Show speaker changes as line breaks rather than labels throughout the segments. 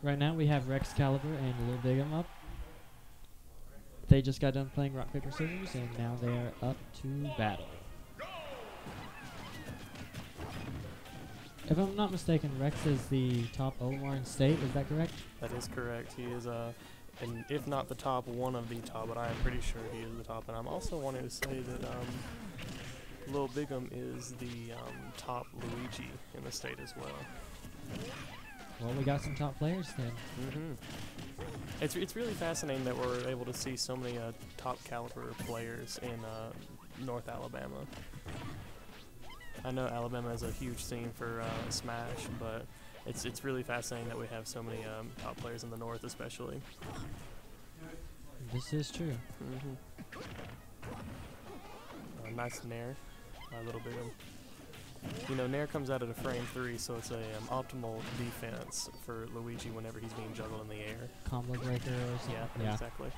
Right now we have Rex Caliber and Lil Bigum up. They just got done playing rock, paper, scissors, and now they are up to battle. If I'm not mistaken, Rex is the top Olimar in state, is that correct?
That is correct. He is, and if not the top, one of the top, but I am pretty sure he is the top. And I'm also wanting to say that Lil Bigum is the top Luigi in the state as well.
Well, we got some top players then.
It's really fascinating that we're able to see so many top caliber players in North Alabama. I know Alabama is a huge scene for Smash, but it's really fascinating that we have so many top players in the North, especially.
This is true.
Nice Nair, a little bit. You know, Nair comes out at a frame 3, so it's a optimal defense for Luigi whenever he's being juggled in the air.
Combo breaker or something.
Yeah, exactly.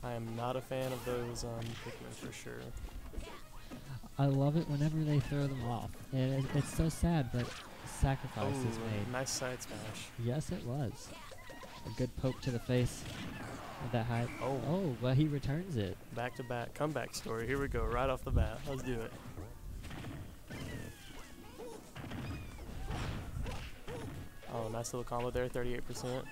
I am not a fan of those Pikmin for sure.
I love it whenever they throw them off. It's so sad, but sacrifice is made.
Nice side smash.
Yes, it was. A good poke to the face with that height. Oh, well, he returns it.
Back-to-back comeback story. Here we go, right off the bat. Let's do it. Oh, nice little combo there, 38%.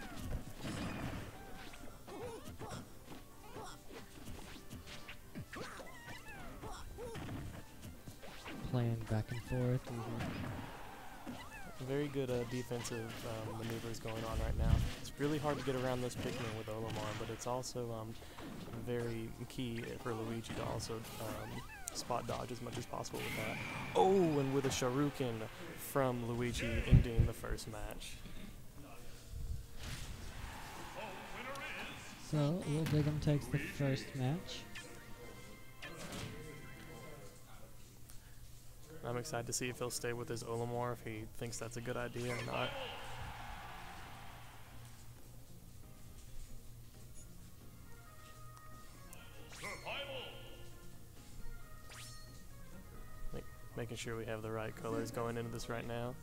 Playing back and forth.
Very good defensive maneuvers going on right now. It's really hard to get around this Pikmin with Olimar, but it's also very key for Luigi to also spot dodge as much as possible with that. Oh, and with a Shuriken from Luigi ending the first match.
So, Lil Bigum takes the first match.
I'm excited to see if he'll stay with his Olimar, if he thinks that's a good idea or not. Making sure we have the right colors going into this right now.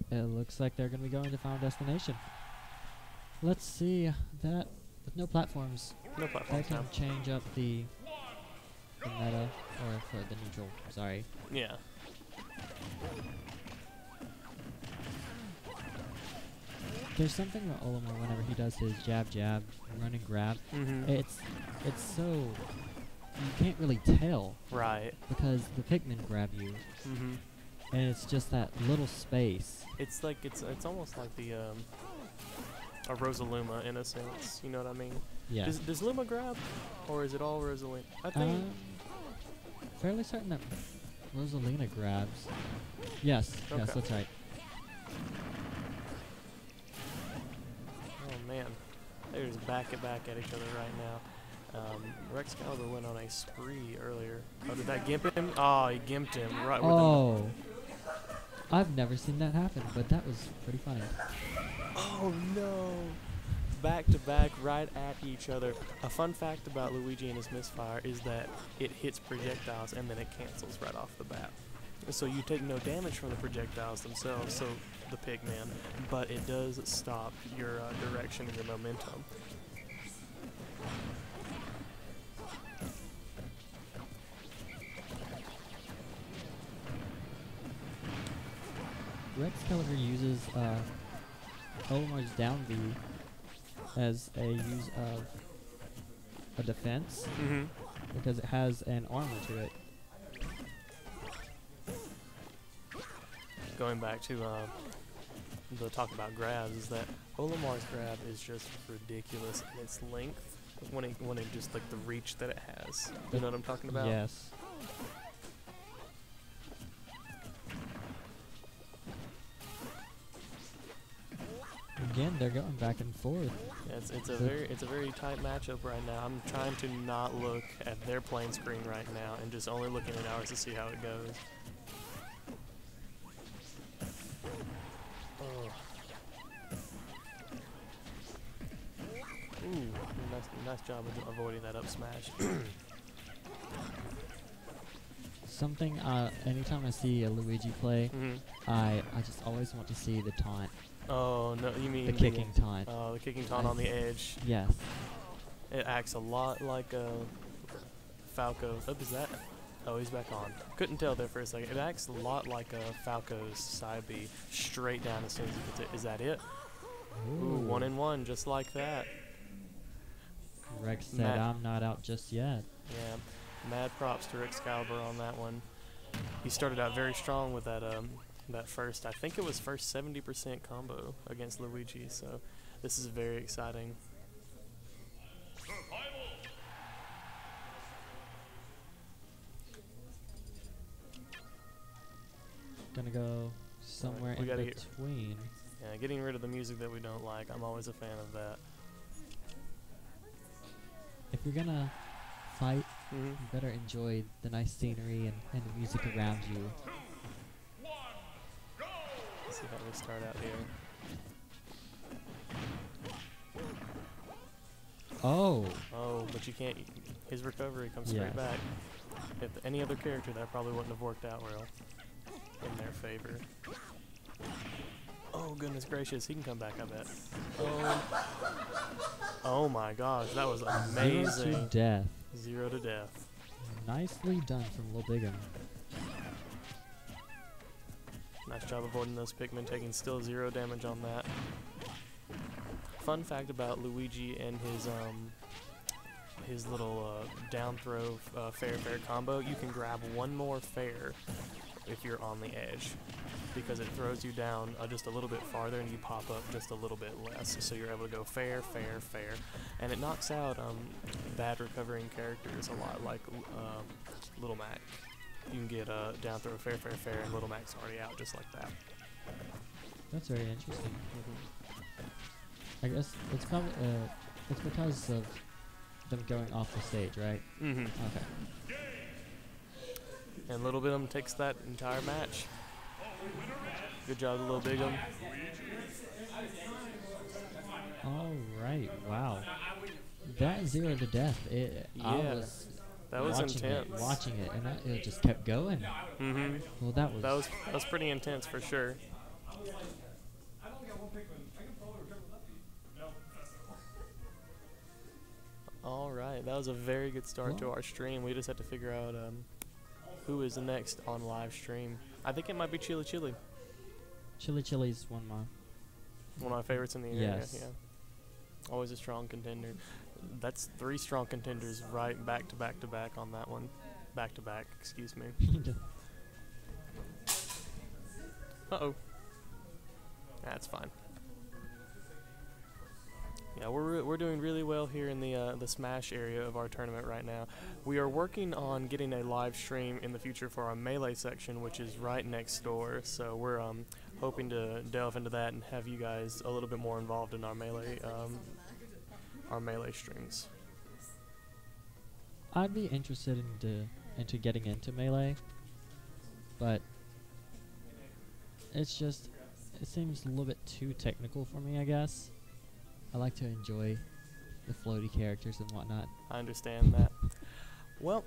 It looks like they're going to be going to Final Destination. Let's see that with no platforms.
No platforms
that can
now.
change up the meta, or for the neutral, sorry.
Yeah.
There's something about Olimar whenever he does his jab, run and grab. It's so, you can't really tell.
Right.
Because the Pikmin grab you. And it's just that little space.
It's like, it's almost like the, a Rosaluma in a sense, you know what I mean?
Yeah.
Does Luma grab, or is it all Rosalina? I think
fairly certain that Rosalina grabs. Yes,
okay.
Yes, that's right.
Oh man, they're just back at each other right now. Rex Caliber went on a spree earlier. Oh, did that gimp him? Oh, he gimped him right with
Oh, I've never seen that happen, but that was pretty funny.
Oh no! Back to back, right at each other. A fun fact about Luigi and his misfire is that it hits projectiles and then it cancels right off the bat. So you take no damage from the projectiles themselves, so the Pikmin, but it does stop your direction and your momentum.
Rex Caliber uses Olimar's down B as a use of a defense because it has an armor to it.
Going back to the talk about grabs, is that Olimar's grab is just ridiculous in its length when it just like the reach that it has. You know what I'm talking about?
Yes. Again, they're going back and forth.
Yeah, it's a very tight matchup right now. I'm trying to not look at their playing screen right now and just only looking at ours to see how it goes. Ooh, nice job of avoiding that up smash.
something. Anytime I see a Luigi play, I just always want to see the taunt.
Oh no, you mean
the kicking taunt?
Oh, the kicking taunt on the edge.
Yes.
It acts a lot like Falco. Oh, is that? Oh, he's back on. Couldn't tell there for a second. It acts a lot like Falco's side B, straight down as soon as he gets it. Is that it? Ooh, 1-in-1, just like that.
Rex said, "I'm not out just yet."
Yeah, mad props to Excalibur on that one. He started out very strong with that that first. I think it was first 70% combo against Luigi. So this is very exciting.
Gonna go somewhere in between.
Yeah, getting rid of the music that we don't like. I'm always a fan of that.
If you're gonna fight, you better enjoy the nice scenery and the music around you.
Let's see how we start out here.
Oh.
Oh, but you can't. His recovery comes straight back. If any other character, that probably wouldn't have worked out well in their favor. Oh, goodness gracious. He can come back, I bet. Oh my gosh. That was amazing.
0 to death.
0 to death.
Nicely done from Lil Big'em.
Nice job avoiding those Pikmin, taking still 0 damage on that. Fun fact about Luigi and his little down throw fair combo, you can grab one more fair if you're on the edge, because it throws you down just a little bit farther and you pop up just a little bit less, so you're able to go fair, and it knocks out bad recovering characters a lot, like Little Mac. You can get down throw fair, and Little Mac's already out just like that.
That's very interesting. I guess it's probably it's because of them going off the stage, right? Okay.
And Little Big'em takes that entire match. Good job, Little Big'em.
All right. Wow. That 0 to death.
That was intense.
Watching it, and it just kept going. Well, that
was pretty intense for sure. All right, that was a very good start to our stream. We just had to figure out who is next on live stream. I think it might be Chili Chili.
Chili Chili's one
of my favorites in the area.
Yes.
Yeah. Always a strong contender. That's 3 strong contenders right back to back to back on that one. Back to back, excuse me. Uh-oh. That's fine. Yeah, we're doing really well here in the Smash area of our tournament right now. We are working on getting a live stream in the future for our Melee section, which is right next door. So we're hoping to delve into that and have you guys a little bit more involved in our Melee streams.
I'd be interested into getting into Melee, but it seems a little bit too technical for me, I guess. I like to enjoy the floaty characters and whatnot.
I understand that. Well,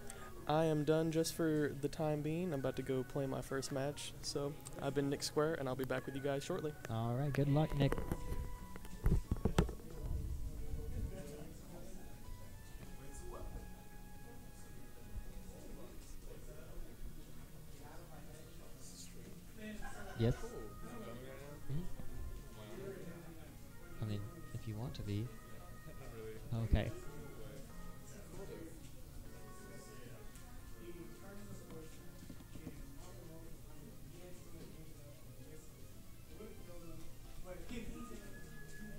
I am done just for the time being. I'm about to go play my first match. So I've been Nick Square, and I'll be back with you guys shortly.
All right, good luck, Nick. Yes. I mean, if you want to be. Okay.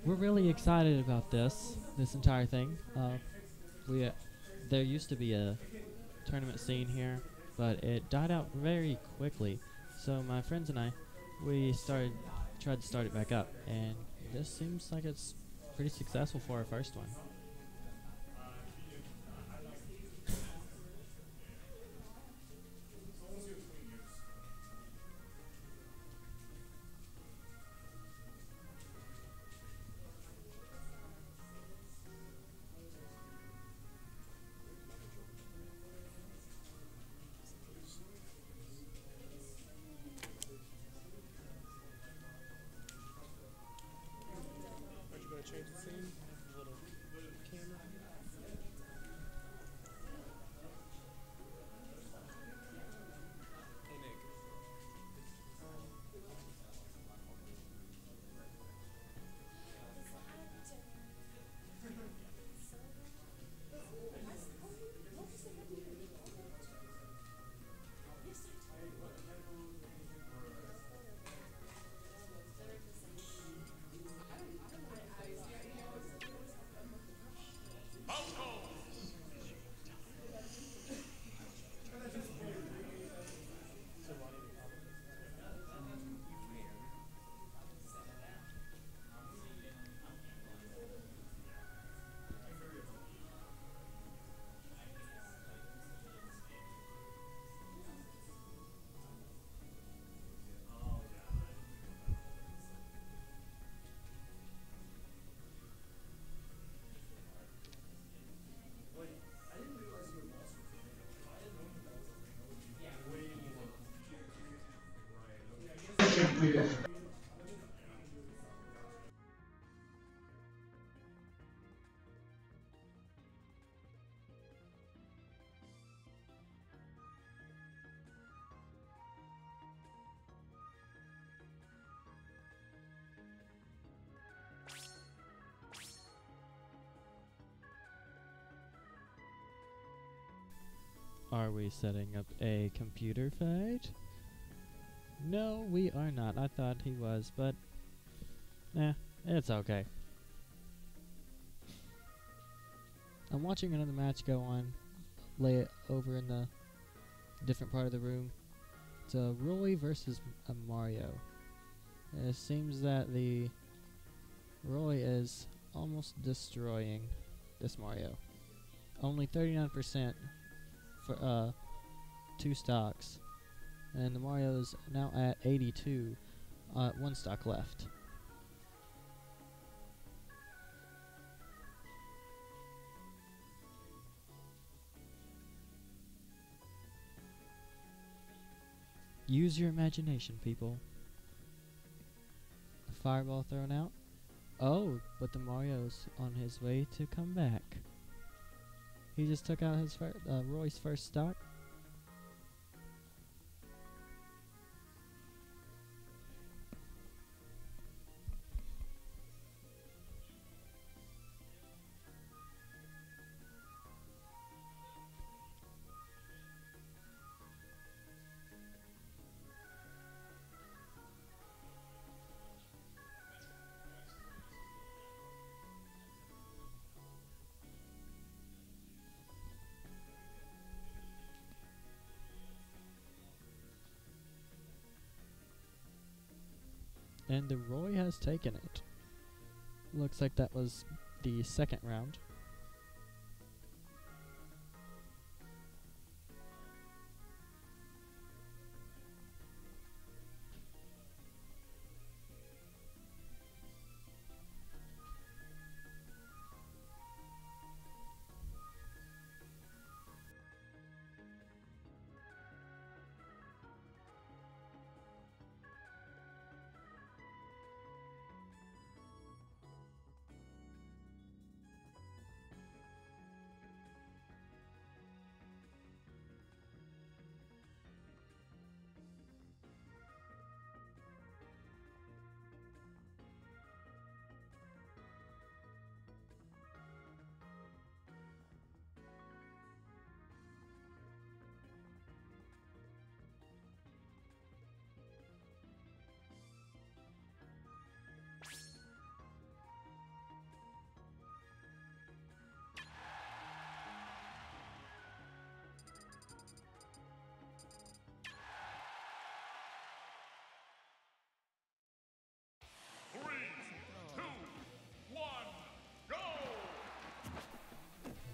We're really excited about this entire thing. There used to be a tournament scene here, but it died out very quickly. So my friends and I, we tried to start it back up, and this seems like it's pretty successful for our first one. Are we setting up a computer fight? No, we are not. I thought he was, but it's okay. I'm watching another match go on. Lay it over in the different part of the room. It's a Roy versus a Mario. And it seems that the Roy is almost destroying this Mario. Only 39% for 2 stocks. And the Mario is now at 82, 1 stock left. Use your imagination, people. A fireball thrown out. Oh, but the Mario's on his way to come back. He just took out his Roy's first stock. And the Roy has taken it. Looks like that was the second round.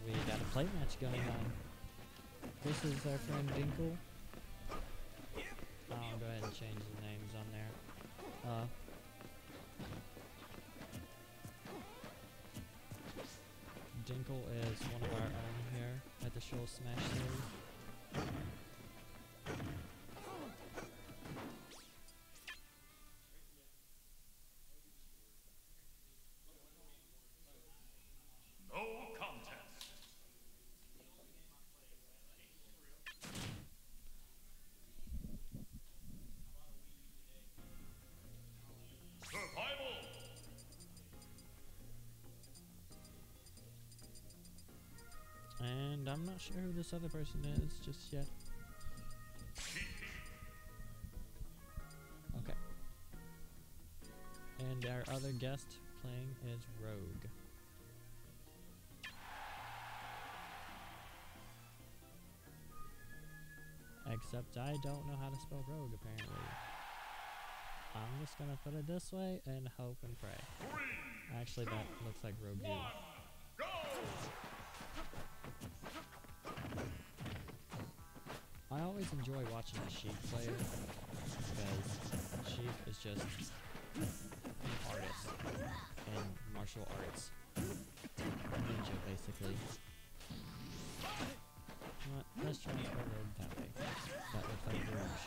We got a play match going on. This is our friend Dinkle. I'll go ahead and change the names on there. Dinkle is one of our own here at the Shoal Smash series. And I'm not sure who this other person is just yet. Okay. And our other guest playing is Rogue. Except I don't know how to spell Rogue, apparently. I'm just gonna put it this way and hope and pray. Actually, that looks like Rogue. I always enjoy watching a Sheik play because Sheik is just an artist in martial arts. Ninja, basically. Let's try and spell Rogue that way. That looks like Rouge.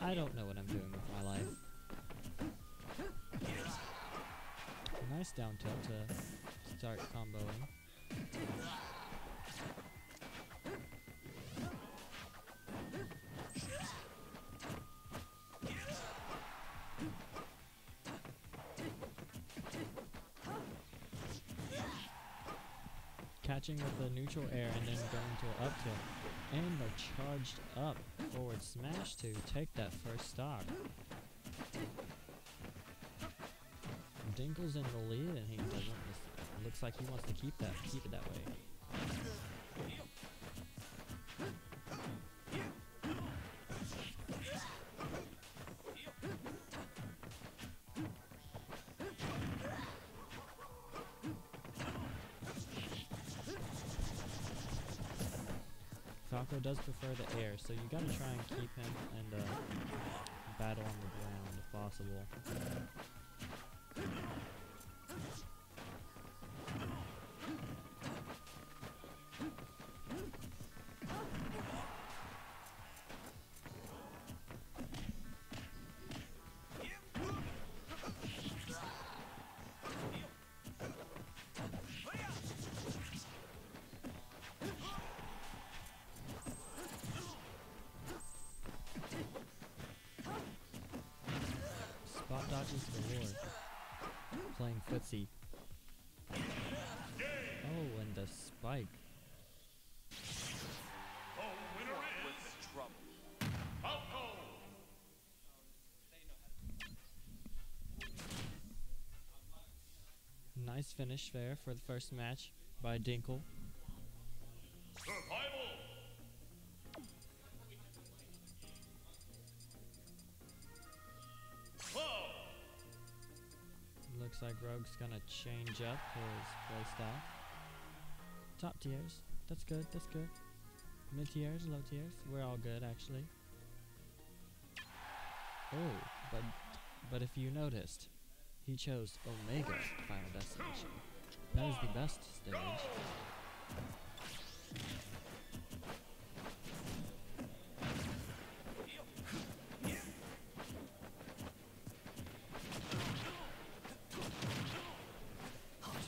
I don't know what I'm doing with my life. Nice down tilt to start comboing. catching with the neutral air and then going to an up tilt. And the charged up forward smash to take that first stock. Dinkle's in the lead and he doesn't. Looks like he wants to keep it that way. Falco does prefer the air, so you gotta try and keep him and battle on the ground if possible. Spot dodges galore. Playing footsie. Oh, and the spike. Nice finish there for the first match by Dinkle.
Survival.
Looks like Rogue's gonna change up his playstyle. Top tiers, that's good, that's good. Mid tiers, low tiers, we're all good actually. Oh, but if you noticed, he chose Omega Final Destination. That is the best stage.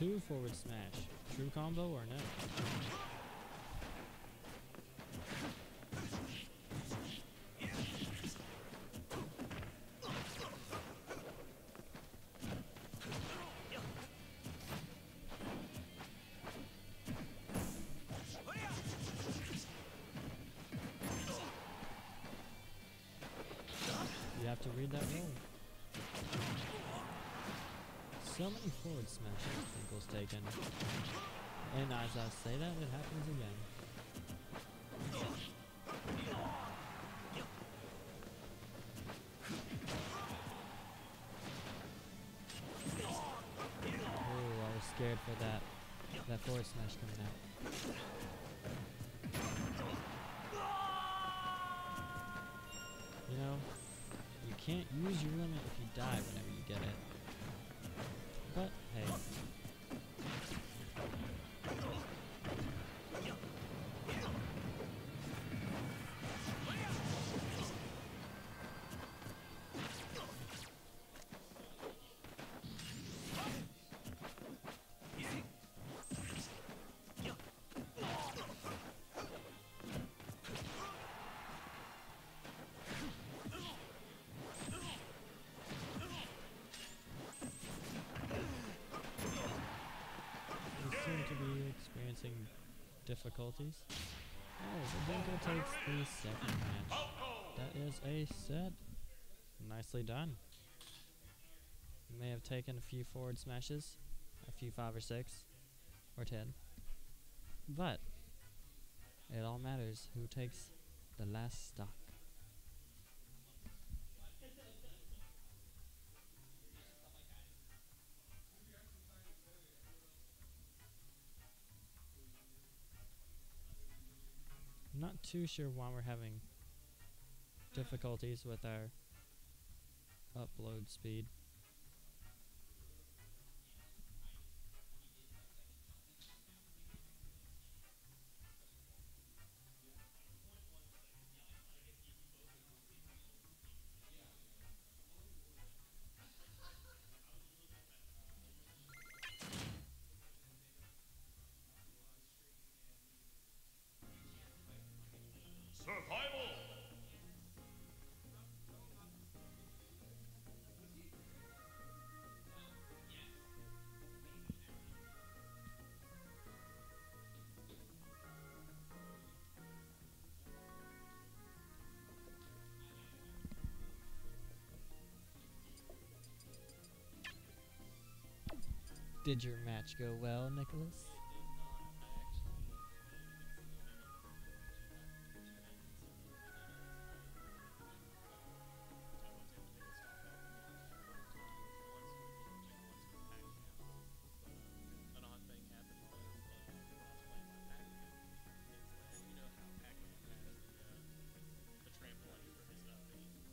2 forward smash. True combo or no? You have to read that roll. So many forward smashes Dinkle's taken. And as I say that, it happens again. Oh, I was scared for that forward smash coming out. You know, you can't use your limit if you die whenever you get it. But, hey. To be experiencing difficulties. Oh, but Dinkle takes the second match. That is a set. Nicely done. May have taken a few forward smashes, a few 5 or 6 or 10, but it all matters who takes the last stock. Not too sure why we're having difficulties with our upload speed.
Survival.
Did your match go well, Nicholas?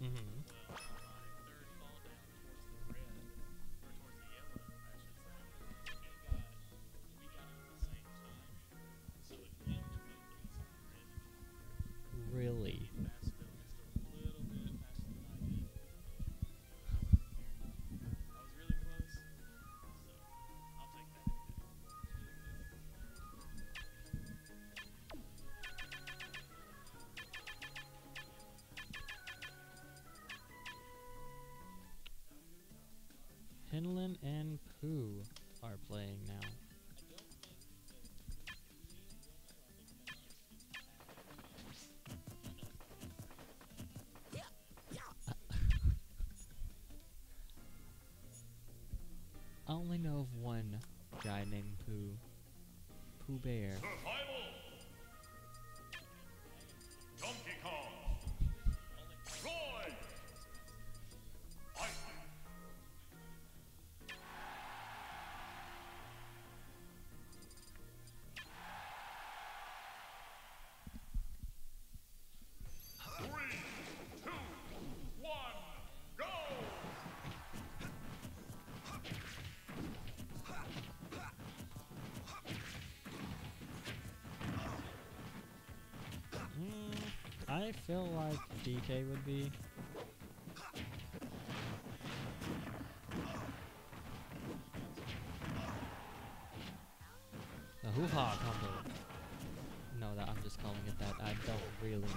Mm-hmm. Really? Hinlin and Pooh are playing now. I only know of one guy named Pooh. Pooh Bear.
Survival! Donkey Kong! Roy! Iceman! Three, two, one, go!
I feel like DK would be. The hoo-ha combo. No, that I'm just calling it that. I don't really know.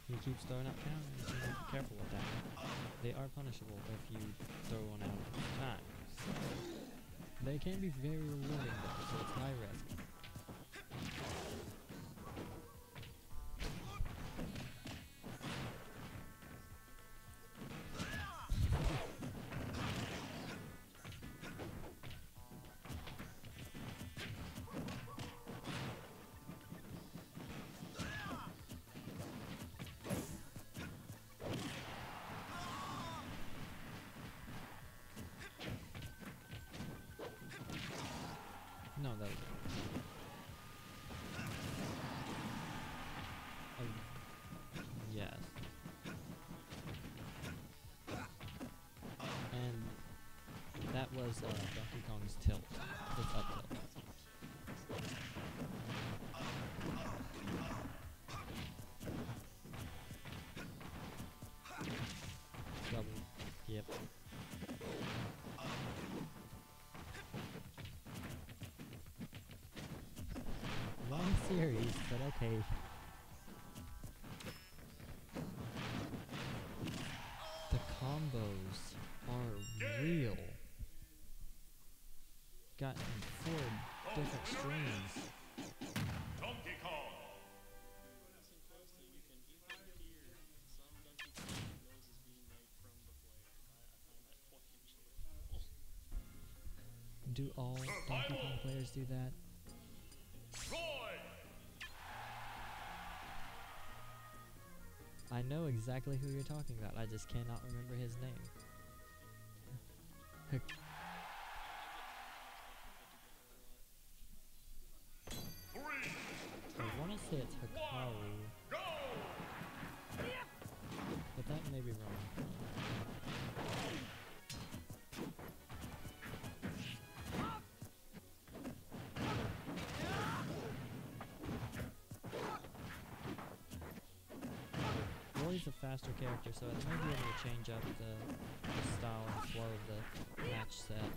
He keeps throwing out counters, so be careful with that. They are punishable if you throw one out at a time. So they can be very rewarding though, so it's high risk. No, that was yes. And that was Donkey Kong's tilt. His up tilt. Double. Yep. Wrong series, but okay. The combos are real. Got in 4 different streams.
Donkey Kong!
Do all Donkey Kong players do that?
Roy!
I know exactly who you're talking about, I just cannot remember his name.
Three,
I want to say it's Hikaru,
go!
but that may be wrong. Roy's a faster character, so it may be able to change up the style and flow of the match set.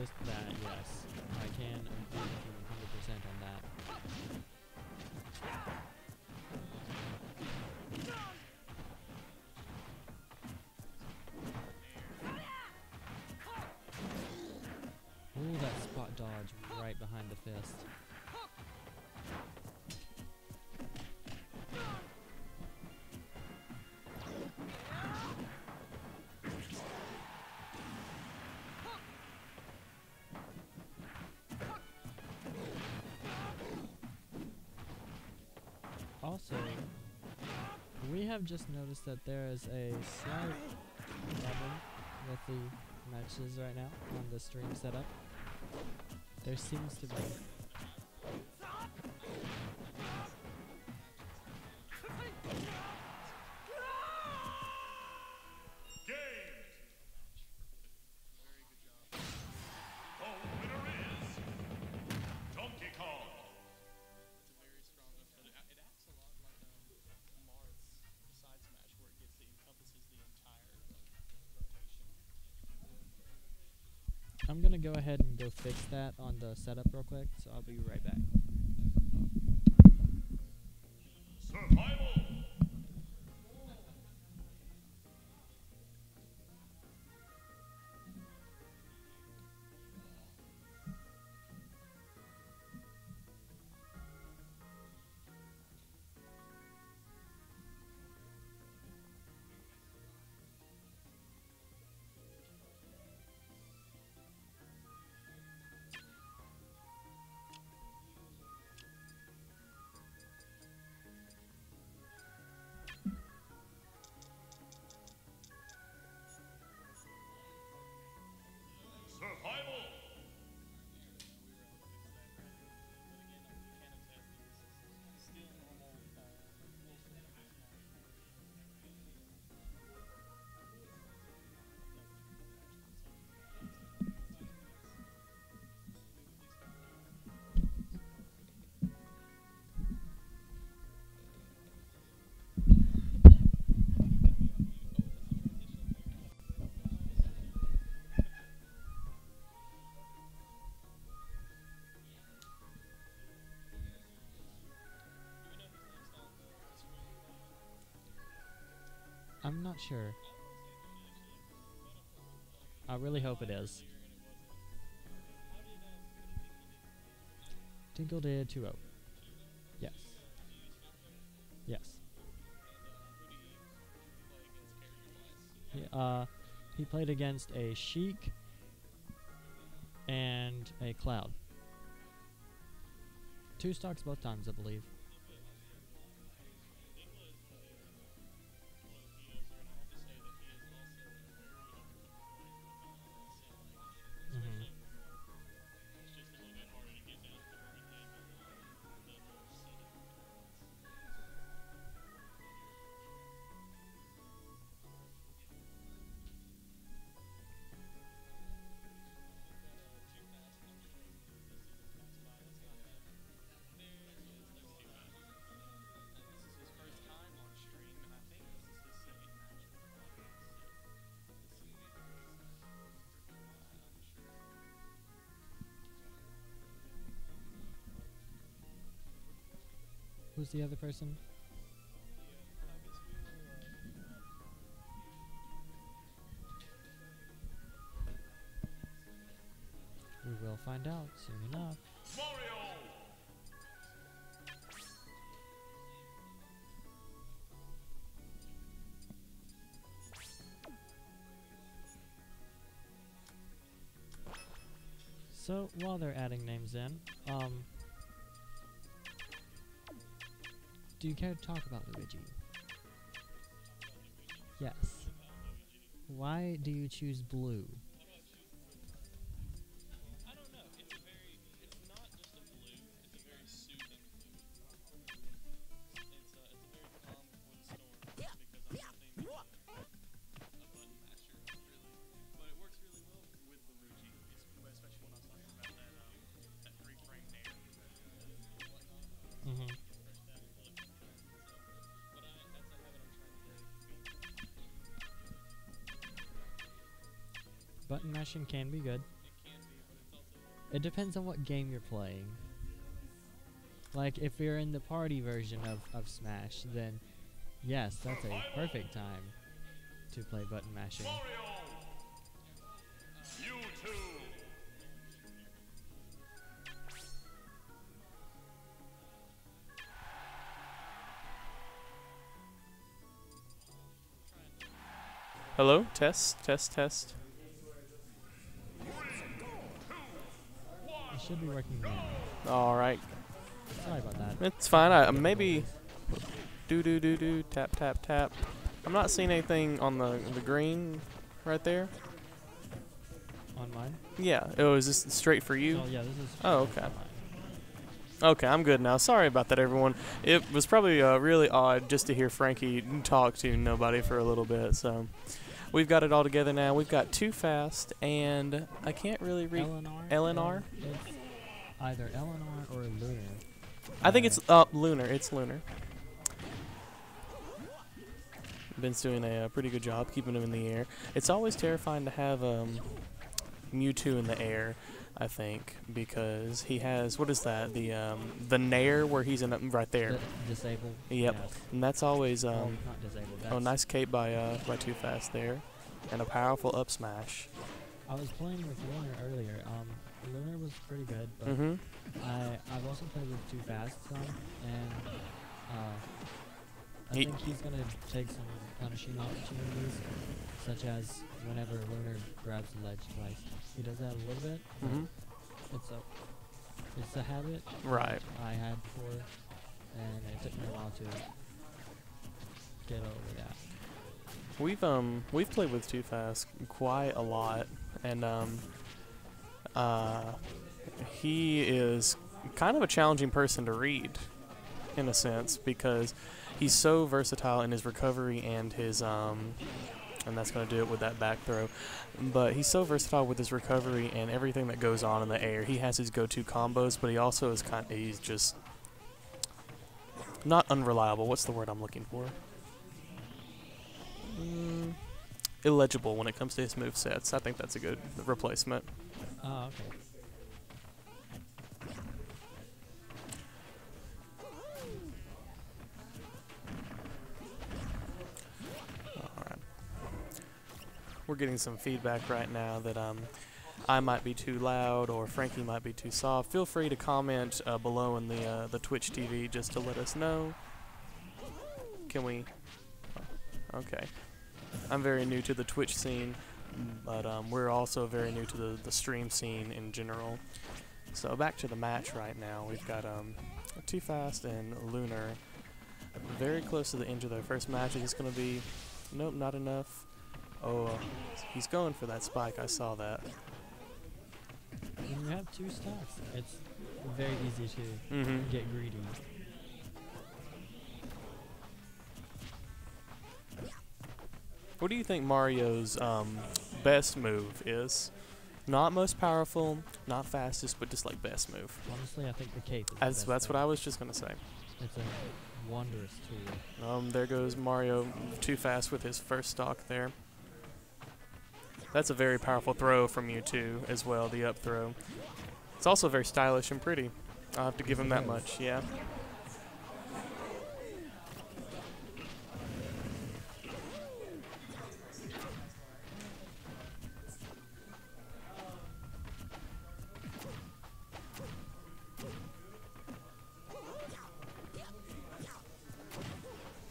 Just that, yes. I can agree with you 100% on that. Ooh, that spot dodge right behind the fist. Also, we have just noticed that there is a slight problem with the matches right now on the stream setup. There seems to be
Game. The winner is Donkey Kong.
It's a very strong upcut. It acts a lot like Marth's side smash, where it encompasses the entire rotation.
I'm gonna go ahead and go fix that on the setup real quick, so I'll be right back.
Survival. Survival.
I'm not sure. I really hope it is. Tinkle did 2-0. Yes. Yes. He played against a Sheik and a Cloud. 2 stocks both times, I believe. Who's the other person? We will find out soon enough.
Mario.
So while they're adding names in, do you care to talk about Luigi? Yes. Why do you choose blue?
I don't know. It's not just a blue. It's a very soothing blue. It's a very calm before the storm, because I'm nothing but a button masher, really. But it works really well with Luigi, especially when I was talking about that 3-frame nair.
Mm-hmm.
But that's a habit I'm trying to get.
Button mashing can be good.
It can be, but
It depends on what game you're playing. Like, if you're in the party version of Smash, then yes, that's a perfect time to play button mashing.
Mario. You two.
Hello? Test, test, test.
It should be working now.
Alright.
Sorry about that.
It's fine. I maybe do tap tap tap. I'm not seeing anything on the green right there.
On mine?
Yeah. Oh, is this straight for you?
Oh yeah, this is.
Oh, okay. Okay, I'm good now. Sorry about that, everyone. It was probably really odd just to hear Frankie talk to nobody for a little bit. So we've got it all together now. We've got Too Fast, and I can't really read LNR.
It's either LNR or Lunar.
I think it's Lunar. It's Lunar. Ben's doing a pretty good job keeping him in the air. It's always terrifying to have Mewtwo in the air, I think, because he has, what is that? The Nair where he's in right there.
Disabled.
Yep.
Yes.
And that's always
Well, not disabled.
oh, nice cape by Too Fast there, and a powerful up smash.
I was playing with Lunar earlier. Lunar was pretty good, but
Mhm.
I've also played with Too Fast some, and I
He-
think he's gonna take some punishing opportunities, such as whenever Lunar grabs the ledge twice. He does that a little bit. But
Mhm.
it's a habit
Right.
I had before, and it took me a while to get over that.
We've played with Too Fast quite a lot, and he is kind of a challenging person to read, in a sense, because he's so versatile in his recovery and his and that's going to do it with that back throw. But he's so versatile with his recovery and everything that goes on in the air. He has his go-to combos, but he also is he's just not unreliable. What's the word I'm looking for? Illegible when it comes to his movesets. I think that's a good replacement.
Oh, okay.
We're getting some feedback right now that I might be too loud or Frankie might be too soft. Feel free to comment below in the Twitch TV just to let us know. Can we? Okay. I'm very new to the Twitch scene, but we're also very new to the stream scene in general. So back to the match right now. We've got Too Fast and Lunar very close to the end of their first match. It's going to be, nope, not enough. Oh, he's going for that spike. I saw that.
When you have two stocks, it's very easy to
Mm-hmm.
get greedy.
What do you think Mario's best move is? Not most powerful, not fastest, but just like best move.
Honestly, I think the cape is the best
That's what
thing.
I was just gonna say.
It's a wondrous tool.
There goes Mario Too Fast with his first stock there. That's a very powerful throw from Mewtwo as well, the up throw. It's also very stylish and pretty. I'll have to give him that much, yeah.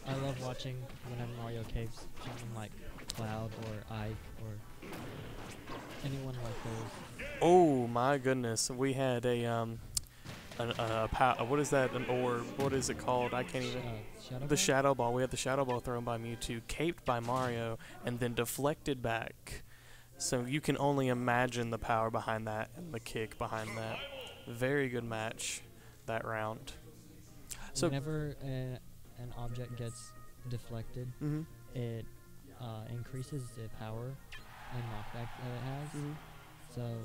I love watching whenever Mario capes someone like Cloud or Ike or anyone like those.
Oh my goodness, we had a what is that? An orb? What is it called? I can't even.
Shadow
The
Ball?
Shadow Ball. We had the Shadow Ball thrown by Mewtwo, caped by Mario, and then deflected back. So you can only imagine the power behind that and the kick behind that. Very good match that round. So
Whenever an object gets deflected,
mhm.
it increases the power and knockback that it has.
Mhm.
So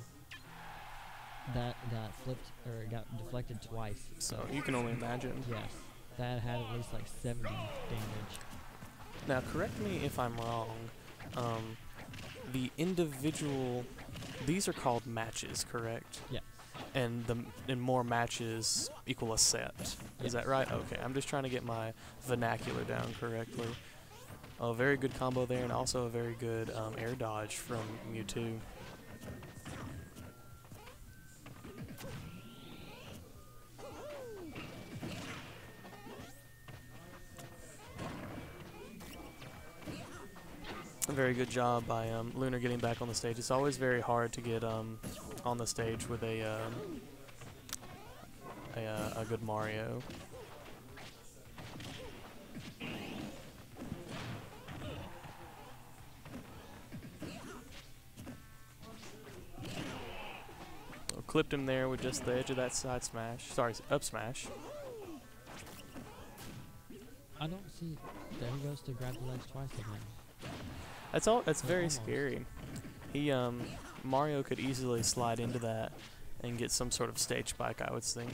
that got flipped or it got deflected twice.
So you can only imagine.
Yes, that had at least like 70 damage.
Now, correct me if I'm wrong. The individual, these are called matches, correct?
Yes.
and more matches equal a set. Is that right? Okay, I'm just trying to get my vernacular down correctly. A very good combo there, and also a very good air dodge from Mewtwo. A very good job by Lunar getting back on the stage. It's always very hard to get on the stage with a good Mario. Clipped him there with just the edge of that side smash. Sorry, up smash.
I don't see. There he goes to grab the legs twice again.
That's all. That's very
Almost.
scary. He Mario could easily slide into that and get some sort of stage spike, I would think.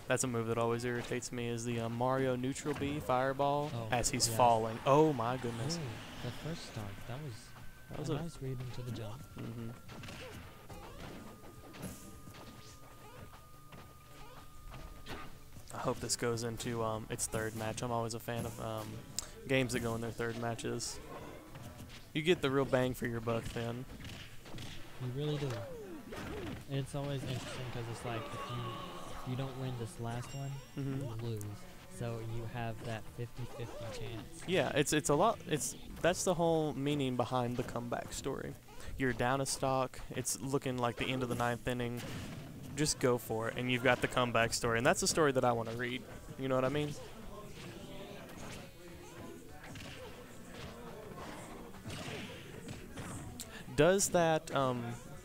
That's a move that always irritates me, is the Mario neutral B fireball as he's falling. Oh my goodness.
Ooh, the first start, that was a nice read into the jump.
I hope this goes into its third match. I'm always a fan of games that go in their third matches. You get the real bang for your buck then.
You really do. And it's always interesting because it's like if you don't win this last one, you lose. So you have that 50-50 chance.
Yeah, it's a lot. That's the whole meaning behind the comeback story. You're down a stock. It's looking like the end of the 9th inning. Just go for it, and you've got the comeback story, and that's the story that I want to read. You know what I mean? Does that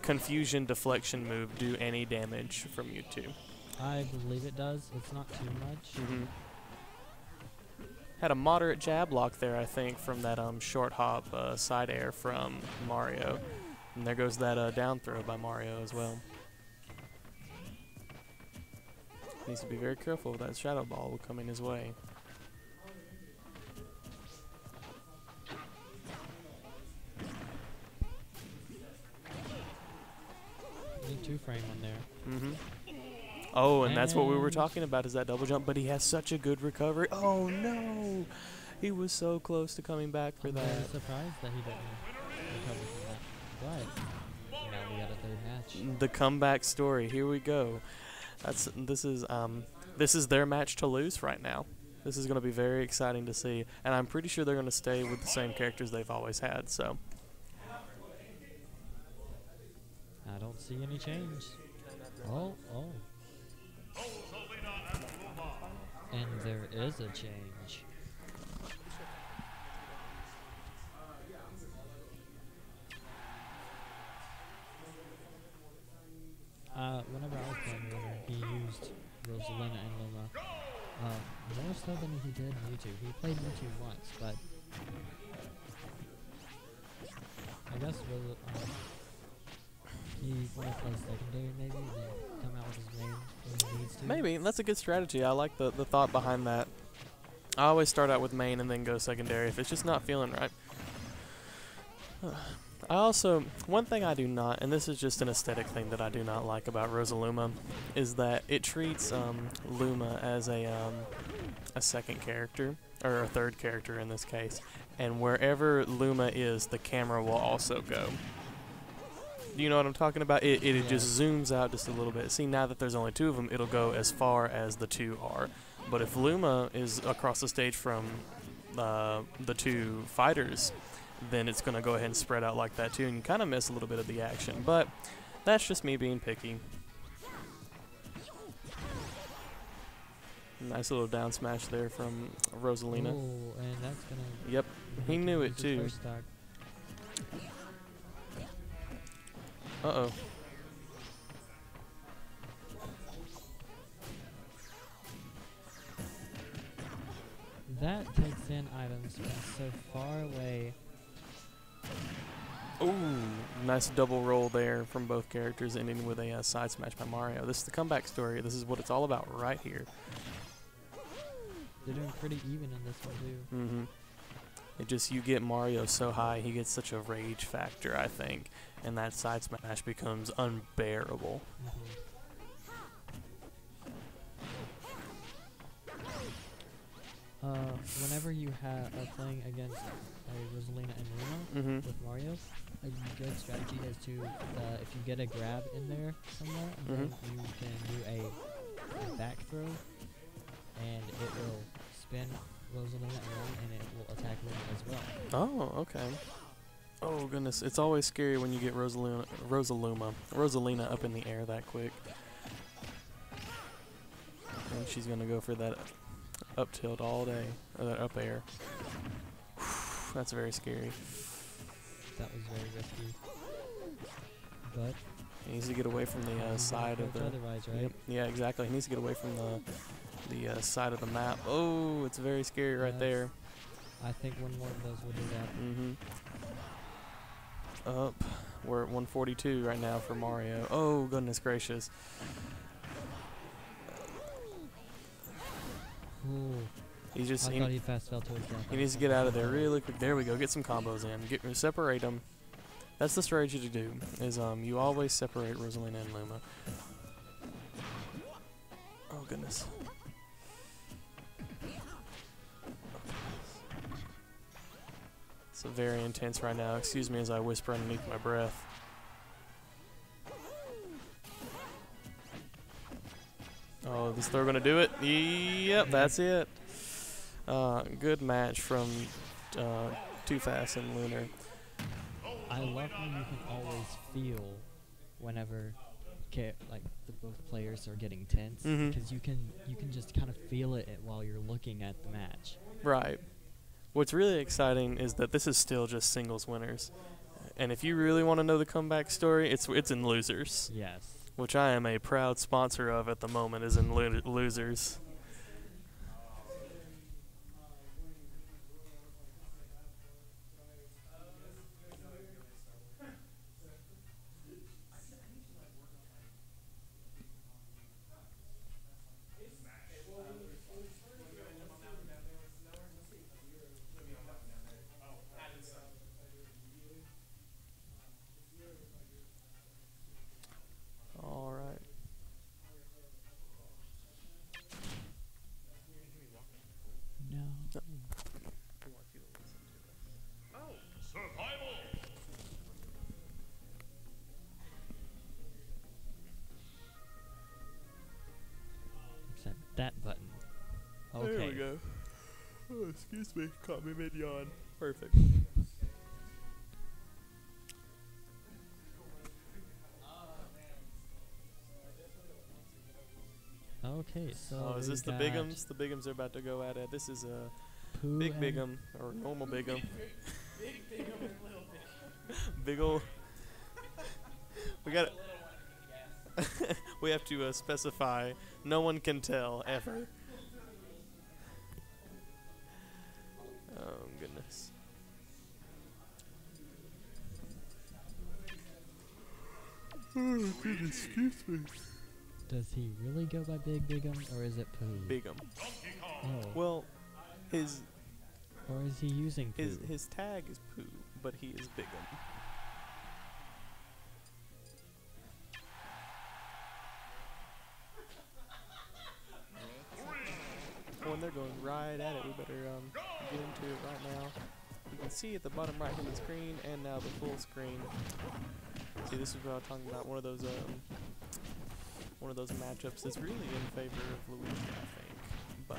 confusion deflection move do any damage from you two?
I believe it does. It's not too much.
Had a moderate jab block there, I think, from that short hop side air from Mario. And there goes that down throw by Mario as well. Needs to be very careful with that shadow ball coming his way.
Need 2-frame on there.
Oh, and that's what we were talking about, is that double jump. But he has such a good recovery. Oh no! He was so close to coming back for that.
I'm surprised that he didn't recover from that. But now we got a third match.
The comeback story. Here we go. This is their match to lose right now. This is going to be very exciting to see, and I'm pretty sure they're going to stay with the same characters they've always had. So
I don't see any change. Oh. And there is a change. Whenever I was playing Lunar, he used Rosalina and Luma more so than he did Mewtwo. He played Mewtwo once, but I guess he want to play secondary maybe, and then come out with his main when he needs to.
maybe that's a good strategy. I like the thought behind that. I always start out with main and then go secondary if it's just not feeling right. I also, one thing I do not, and this is just an aesthetic thing that I do not like about Rosaluma, is that it treats Luma as a second character, or a third character in this case, and wherever Luma is, the camera will also go. You know what I'm talking about? It just zooms out just a little bit. See, now that there's only 2 of them, it'll go as far as the 2 are. But if Luma is across the stage from the 2 fighters, then it's going to go ahead and spread out like that too, and you kind of miss a little bit of the action. But that's just me being picky. Nice little down smash there from Rosalina.
Oh, and that's going to...
Yep, he knew it too. Uh-oh.
That takes in items from so far away.
Ooh, nice double roll there from both characters, ending with a side smash by Mario. This is the comeback story. This is what it's all about right here.
They're doing pretty even in this one too.
It just, you get Mario so high, he gets such a rage factor, I think, and that side smash becomes unbearable.
Whenever you are playing against Rosalina and Luna with Mario, a good strategy is to, if you get a grab in there somewhere, then you can do a back throw, and it will spin Rosalina around, and it will attack Luna as well.
Oh, okay. Oh goodness, it's always scary when you get Rosalina up in the air that quick. And she's gonna go for that up tilt all day, or that up air. That's very scary.
That was very risky. But
He needs to get away from the side of the.
Otherwise, right?
Yep. Yeah, exactly. He needs to get away from the side of the map. Oh, it's very scary right there.
I think one more of those will do that.
Up. We're at 142 right now for Mario. Oh, goodness gracious.
Ooh.
He just
I thought he fast fell to his death.
he needs to get out of there really quick. There we go. Get some combos in. Separate them. That's the strategy to do. Is you always separate Rosalina and Luma. Oh goodness. It's very intense right now. Excuse me as I whisper underneath my breath. Oh, this throw gonna do it? Yep, that's it. Good match from Too Fast and Lunar.
I love how you can always feel whenever like both players are getting tense, because you can just kind of feel it while you're looking at the match.
Right. What's really exciting is that this is still just singles winners, and if you really want to know the comeback story, it's in losers.
Yes.
Which I am a proud sponsor of at the moment, is in losers. All right.
No.
Survival.
Except that button. Okay.
There we go. Oh, excuse me. Caught me mid-yawn. Perfect.
Okay, so
Oh, is this the
got
bigums? The bigums are about to go at it. This is a
Pooh
big
and
bigum, or normal bigum. Big ol'. We got. We have to specify. No one can tell ever. Oh goodness. Oh goodness, excuse me.
Does he really go by Big Bigum, or is it Pooh?
Bigum.
Oh.
Well, his
Or is he using Pooh?
his tag is Pooh, but he is Bigum. Oh, and they're going right at it. We better get into it right now. You can see at the bottom right hand of the screen, and now the full screen. See, this is what I was talking about. One of those matchups that's really in favor of Luigi, I think. But,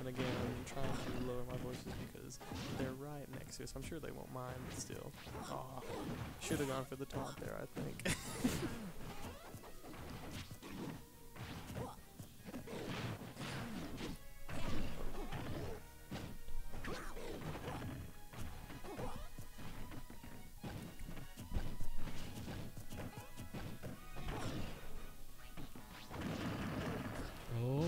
and again, I'm trying to lower my voices because they're right next to us. I'm sure they won't mind, but still. Aw, should have gone for the taunt there, I think.
Oh.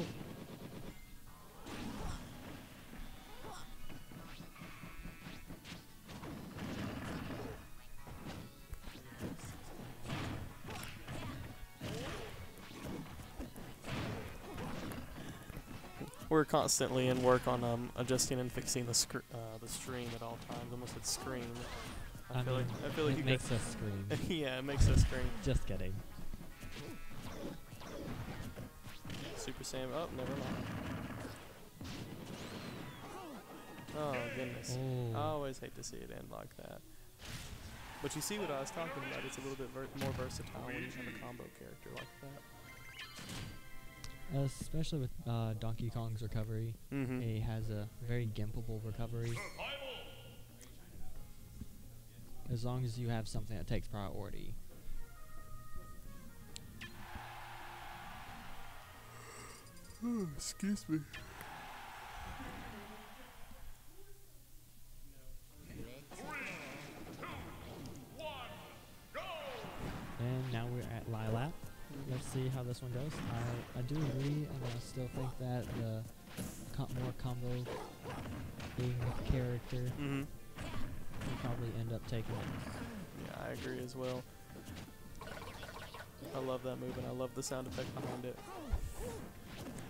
We're constantly in work on adjusting and fixing the stream at all times. Almost said scream. I feel like
it
you
makes us scream.
yeah, it makes us scream.
Just kidding.
Super Sam. Oh, never mind. Oh goodness.
Oh.
I always hate to see it end like that. But you see what I was talking about. It's a little bit more versatile when you have a combo character like that.
Especially with Donkey Kong's recovery.
Mm-hmm.
He has a very gimpable recovery. As long as you have something that takes priority.
Excuse me.
And now we're at Lilac. Let's see how this one goes. I do agree, and I still think that the more combo being character will probably end up taking it.
Yeah, I agree as well. I love that move, and I love the sound effect behind it.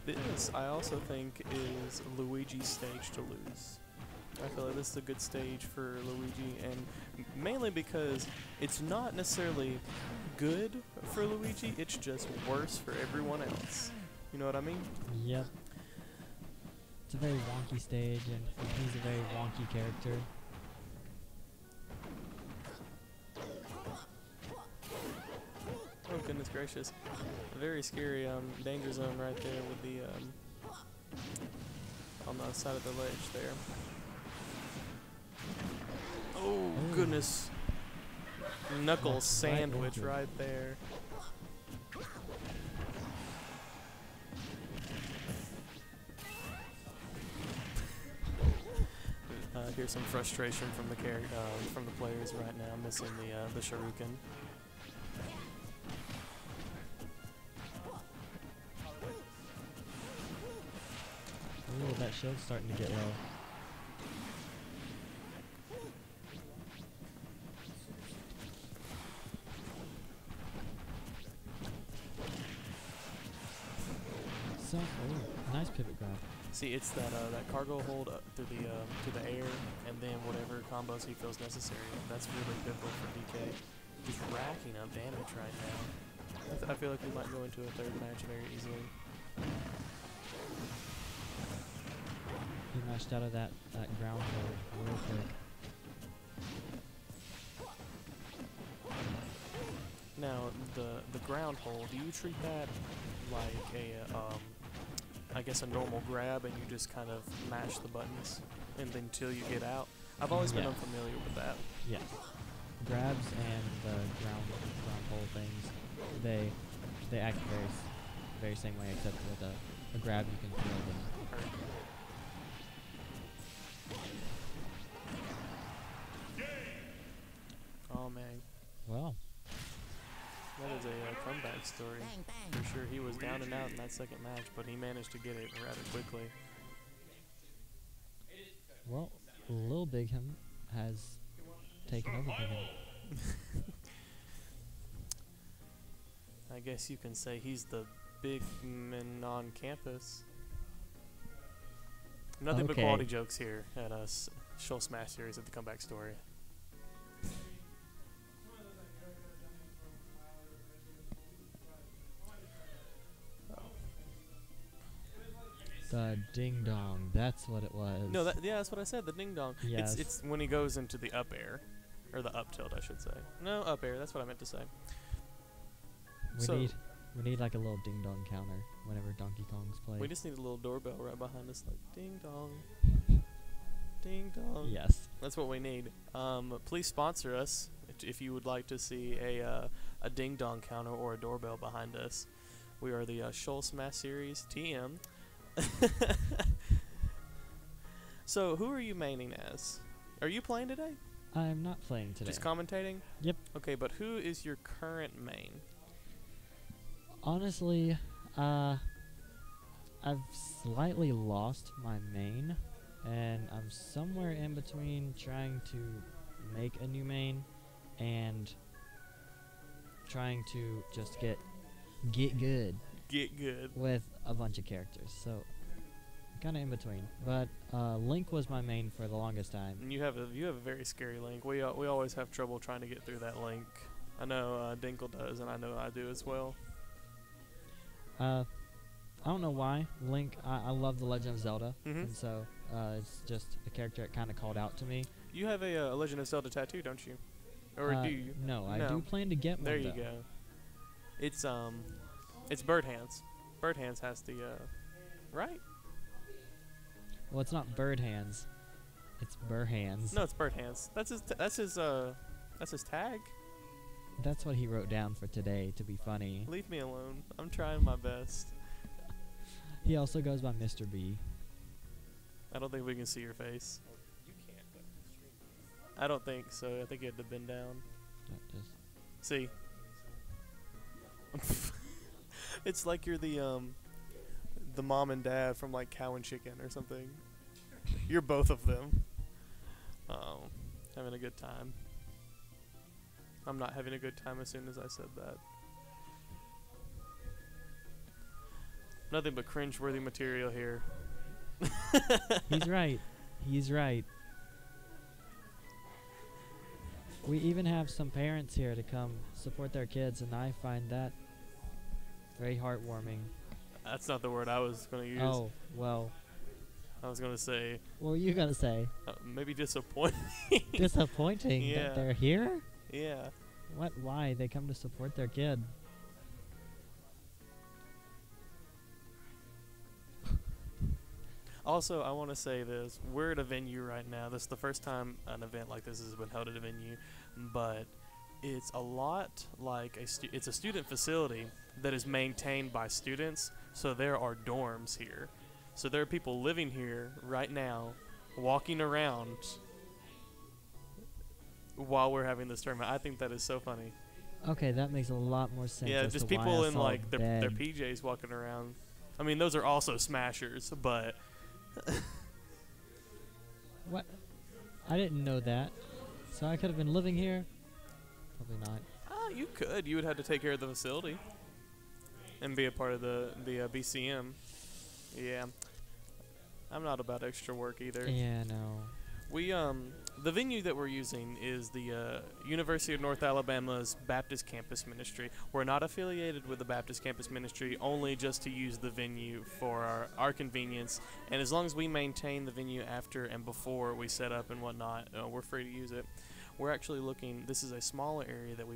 This, I also think, is Luigi's stage to lose. I feel like this is a good stage for Luigi, and mainly because it's not necessarily good for Luigi, it's just worse for everyone else. You know what I mean?
Yep. It's a very wonky stage, and he's a very wonky character.
Oh goodness gracious. A very scary danger zone right there with the on the side of the ledge there. Oh goodness. Knuckle sandwich right there. Here's some frustration from the from the players right now, missing the shuriken.
Ooh, that shield's starting to get low. So, oh, nice pivot grab.
See, it's that cargo hold up through the air, and then whatever combos he feels necessary. That's really pivotal for DK. He's racking up damage right now. I feel like we might go into a third match very easily.
He mashed out of that ground hold real quick.
Now, the ground hold, do you treat that like a, I guess a normal grab and you just kind of mash the buttons and then until you get out? I've always been unfamiliar with that.
Yeah. Grabs and the ground hold things, they act very same way, except with a grab you can feel them hurt.
Oh man.
Well.
That is a comeback story. For sure, he was down and out in that second match, but he managed to get it rather quickly.
Well, Lil Big Him has taken over Big Him.
I guess you can say he's the big man on campus. Nothing but quality jokes here at us Show Smash series at the comeback story.
The ding dong, that's what it was.
No, yeah, that's what I said. The ding dong.
Yes.
It's when he goes into the up air, or the up tilt, I should say. No, up air. That's what I meant to say.
We need like a little ding dong counter whenever Donkey Kong's played.
We just need a little doorbell right behind us, like ding dong, ding dong.
Yes.
That's what we need. Please sponsor us if you would like to see a ding dong counter or a doorbell behind us. We are the Shoal Smash series TM. So, who are you maining as? Are you playing today?
I'm not playing today.
Just commentating?
Yep.
Okay, but who is your current main?
Honestly, I've slightly lost my main, and I'm somewhere in between trying to make a new main and trying to just get good
Get good.
with a bunch of characters. So kind of in between. But Link was my main for the longest time.
And you have a very scary Link. We always have trouble trying to get through that Link. I know Dinkle does, and I know I do as well.
I don't know why Link. I love The Legend of Zelda,
Mhm.
and so it's just a character that kind of called out to me.
You have a Legend of Zelda tattoo, don't you? Or do you?
No, I
No.
do plan to get
There
one.
you
though.
go. It's Bird Hands. Bird Hands has the right?
Well, it's not bird hands. It's burr hands.
No, it's Bird Hands. That's his tag.
That's what he wrote down for today to be funny.
Leave me alone. I'm trying my best.
He also goes by Mr. B.
I don't think we can see your face.
You can't, but stream.
I don't think so. I think you had to bend down.
That just-
See? It's like you're the mom and dad from like Cow and Chicken or something. You're both of them. Oh, having a good time. I'm not having a good time as soon as I said that. Nothing but cringe-worthy material here.
He's right. He's right. We even have some parents here to come support their kids, and I find that very heartwarming.
That's not the word I was going to use.
Oh, well.
I was going to say
What were you going to say?
maybe disappointing.
Disappointing
Yeah.
that they're here?
Yeah.
What? Why? They come to support their kid.
Also, I want to say this. We're at a venue right now. This is the first time an event like this has been held at a venue, but it's a lot like it's a student facility that is maintained by students, so there are dorms here. So there are people living here right now, walking around while we're having this tournament. I think that is so funny.
Okay, that makes a lot more sense.
Yeah,
as
just
to why
people
I
in
saw
like their
bed.
PJs walking around. I mean, those are also smashers, but
What? I didn't know that. So I could have been living here? Probably not.
you could. You would have to take care of the facility and be a part of the BCM. Yeah, I'm not about extra work either.
Yeah, no.
We the venue that we're using is the University of North Alabama's Baptist Campus Ministry. We're not affiliated with the Baptist Campus Ministry, only just to use the venue for our convenience. And as long as we maintain the venue after and before we set up and whatnot, we're free to use it. We're actually looking. This is a smaller area that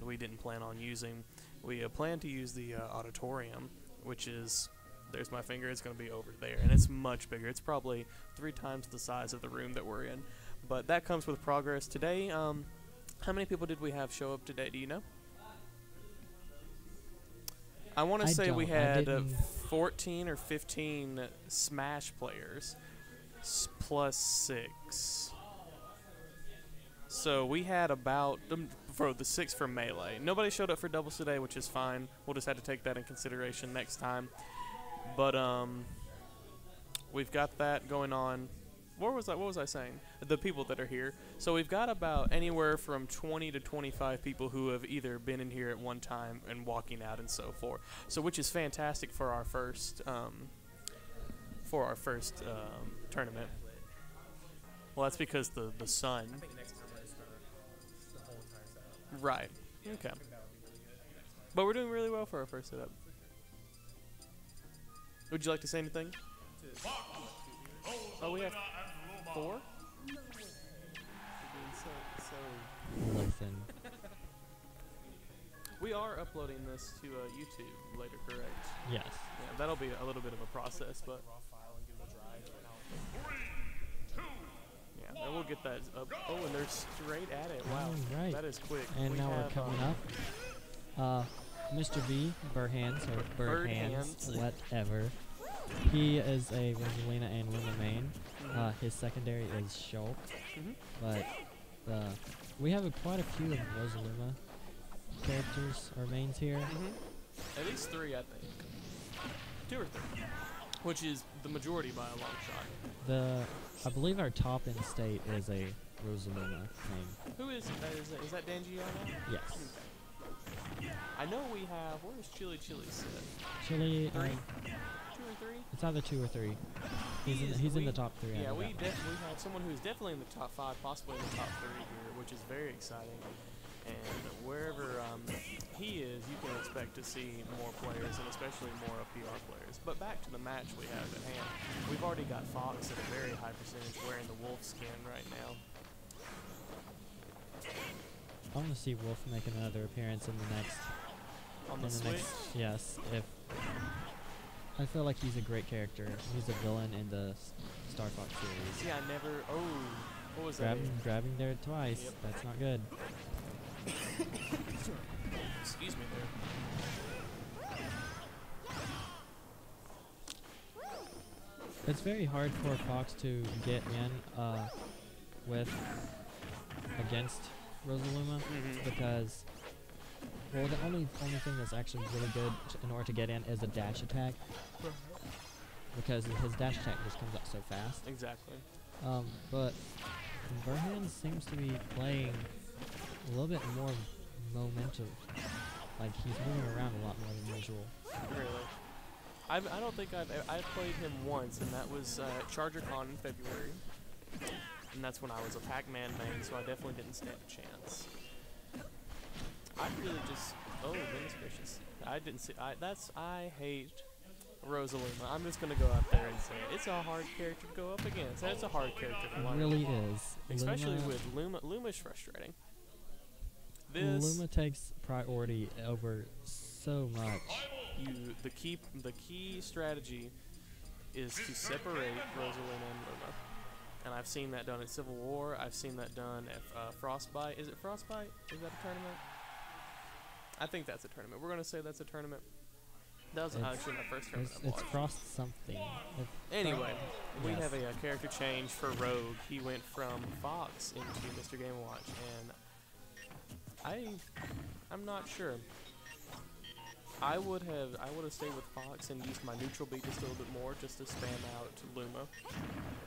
we didn't plan on using. We plan to use the auditorium, which is. There's my finger. It's going to be over there, and it's much bigger. It's probably 3 times the size of the room that we're in. But that comes with progress. Today, how many people did we have show up today? Do you know? I want to
I
say we
don't. I
had
didn't-
14 or 15 Smash players, plus 6. So we had about for the 6 for Melee. Nobody showed up for doubles today, which is fine. We'll just have to take that in consideration next time. But we've got that going on. What was I saying? The people that are here. So we've got about anywhere from 20 to 25 people who have either been in here at one time and walking out and so forth. So which is fantastic for our first tournament. Well, that's because the sun.
I think next time we're just gonna the whole entire setup.
Right.
Yeah,
Okay.
I think that would be really good next time.
But we're doing really well for our first setup. Would you like to say anything? Oh, we have 4?
Listen.
We are uploading this to YouTube later, correct?
Yes.
Yeah, that'll be a little bit of a process, but
Raw file and give it a drive and I'll
yeah, and we'll get that up. Oh, and they're straight at it. Wow,
Right.
that is quick.
And
We
now we're
have,
coming up. Mr. B, Burhands, or
Bird
Birdhands,
Hands.
whatever. He is a Rosalina and Luma main. His secondary is Shulk,
Mhm.
but we have quite a few of Rosalina characters or mains here.
At least 3, I think. 2 or 3, which is the majority by a long shot.
I believe our top in state is a Rosalina main.
Who is that Dangiana?
Yes.
I know we have. Where is Chili sit?
Chili,
3? 2 or 3?
it's either 2 or 3. He's in the top 3. I
Yeah,
know
we
that much.
have someone who's definitely in the top 5, possibly in the top 3 here, which is very exciting. And wherever he is, you can expect to see more players, and especially more PR players. But back to the match we have at hand. We've already got Fox at a very high percentage wearing the wolf skin right now.
I want to see Wolf making another appearance in the next.
On the Switch?
Yes, if I feel like he's a great character. He's a villain in the Star Fox series.
See, I never. Oh, what was that?
Grabbing there twice.
Yep.
That's not good.
Excuse me there.
It's very hard for Fox to get in against Rosaluma because, well, the only thing that's actually really good in order to get in is a dash attack, because his dash attack just comes up so fast.
Exactly.
But Burhan seems to be playing a little bit more momentum. Like, he's moving around a lot more than usual.
Really? I don't think I played him once, and that was ChargerCon in February. And that's when I was a Pac-Man main, so I definitely didn't stand a chance. I really just... Oh, goodness gracious. I didn't see... I hate Rosaluma. I'm just going to go out there and say it. It's a hard character to go up against. And it's a hard character to learn.
It really is.
Especially with Luma. Luma's frustrating.
Luma takes priority over so much.
The key strategy is to separate Rosalina and Luma. And I've seen that done at Civil War. I've seen that done at Frostbite. Is it Frostbite? Is that a tournament? I think that's a tournament. We're going to say that's a tournament. That was actually my first tournament I watched.
It's Frost something.
Anyway, we
yes.
have a character change for Rogue. He went from Fox into Mr. Game & Watch, and I'm not sure. I would have stayed with Fox and used my neutral beat just a little bit more, just to spam out Luma.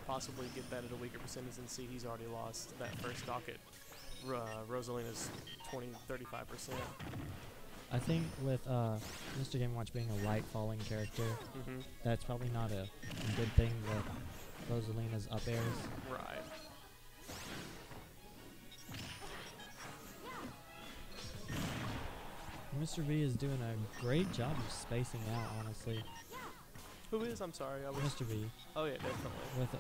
Possibly get that at a weaker percentage and see he's already lost that first stock at Rosalina's 35%.
I think with Mr. Game & Watch being a light falling character, that's probably not a good thing with Rosalina's up airs.
Right.
Mr. B is doing a great job of spacing out, honestly.
Who is? I'm sorry.
Mr. B.
Oh yeah, definitely.
With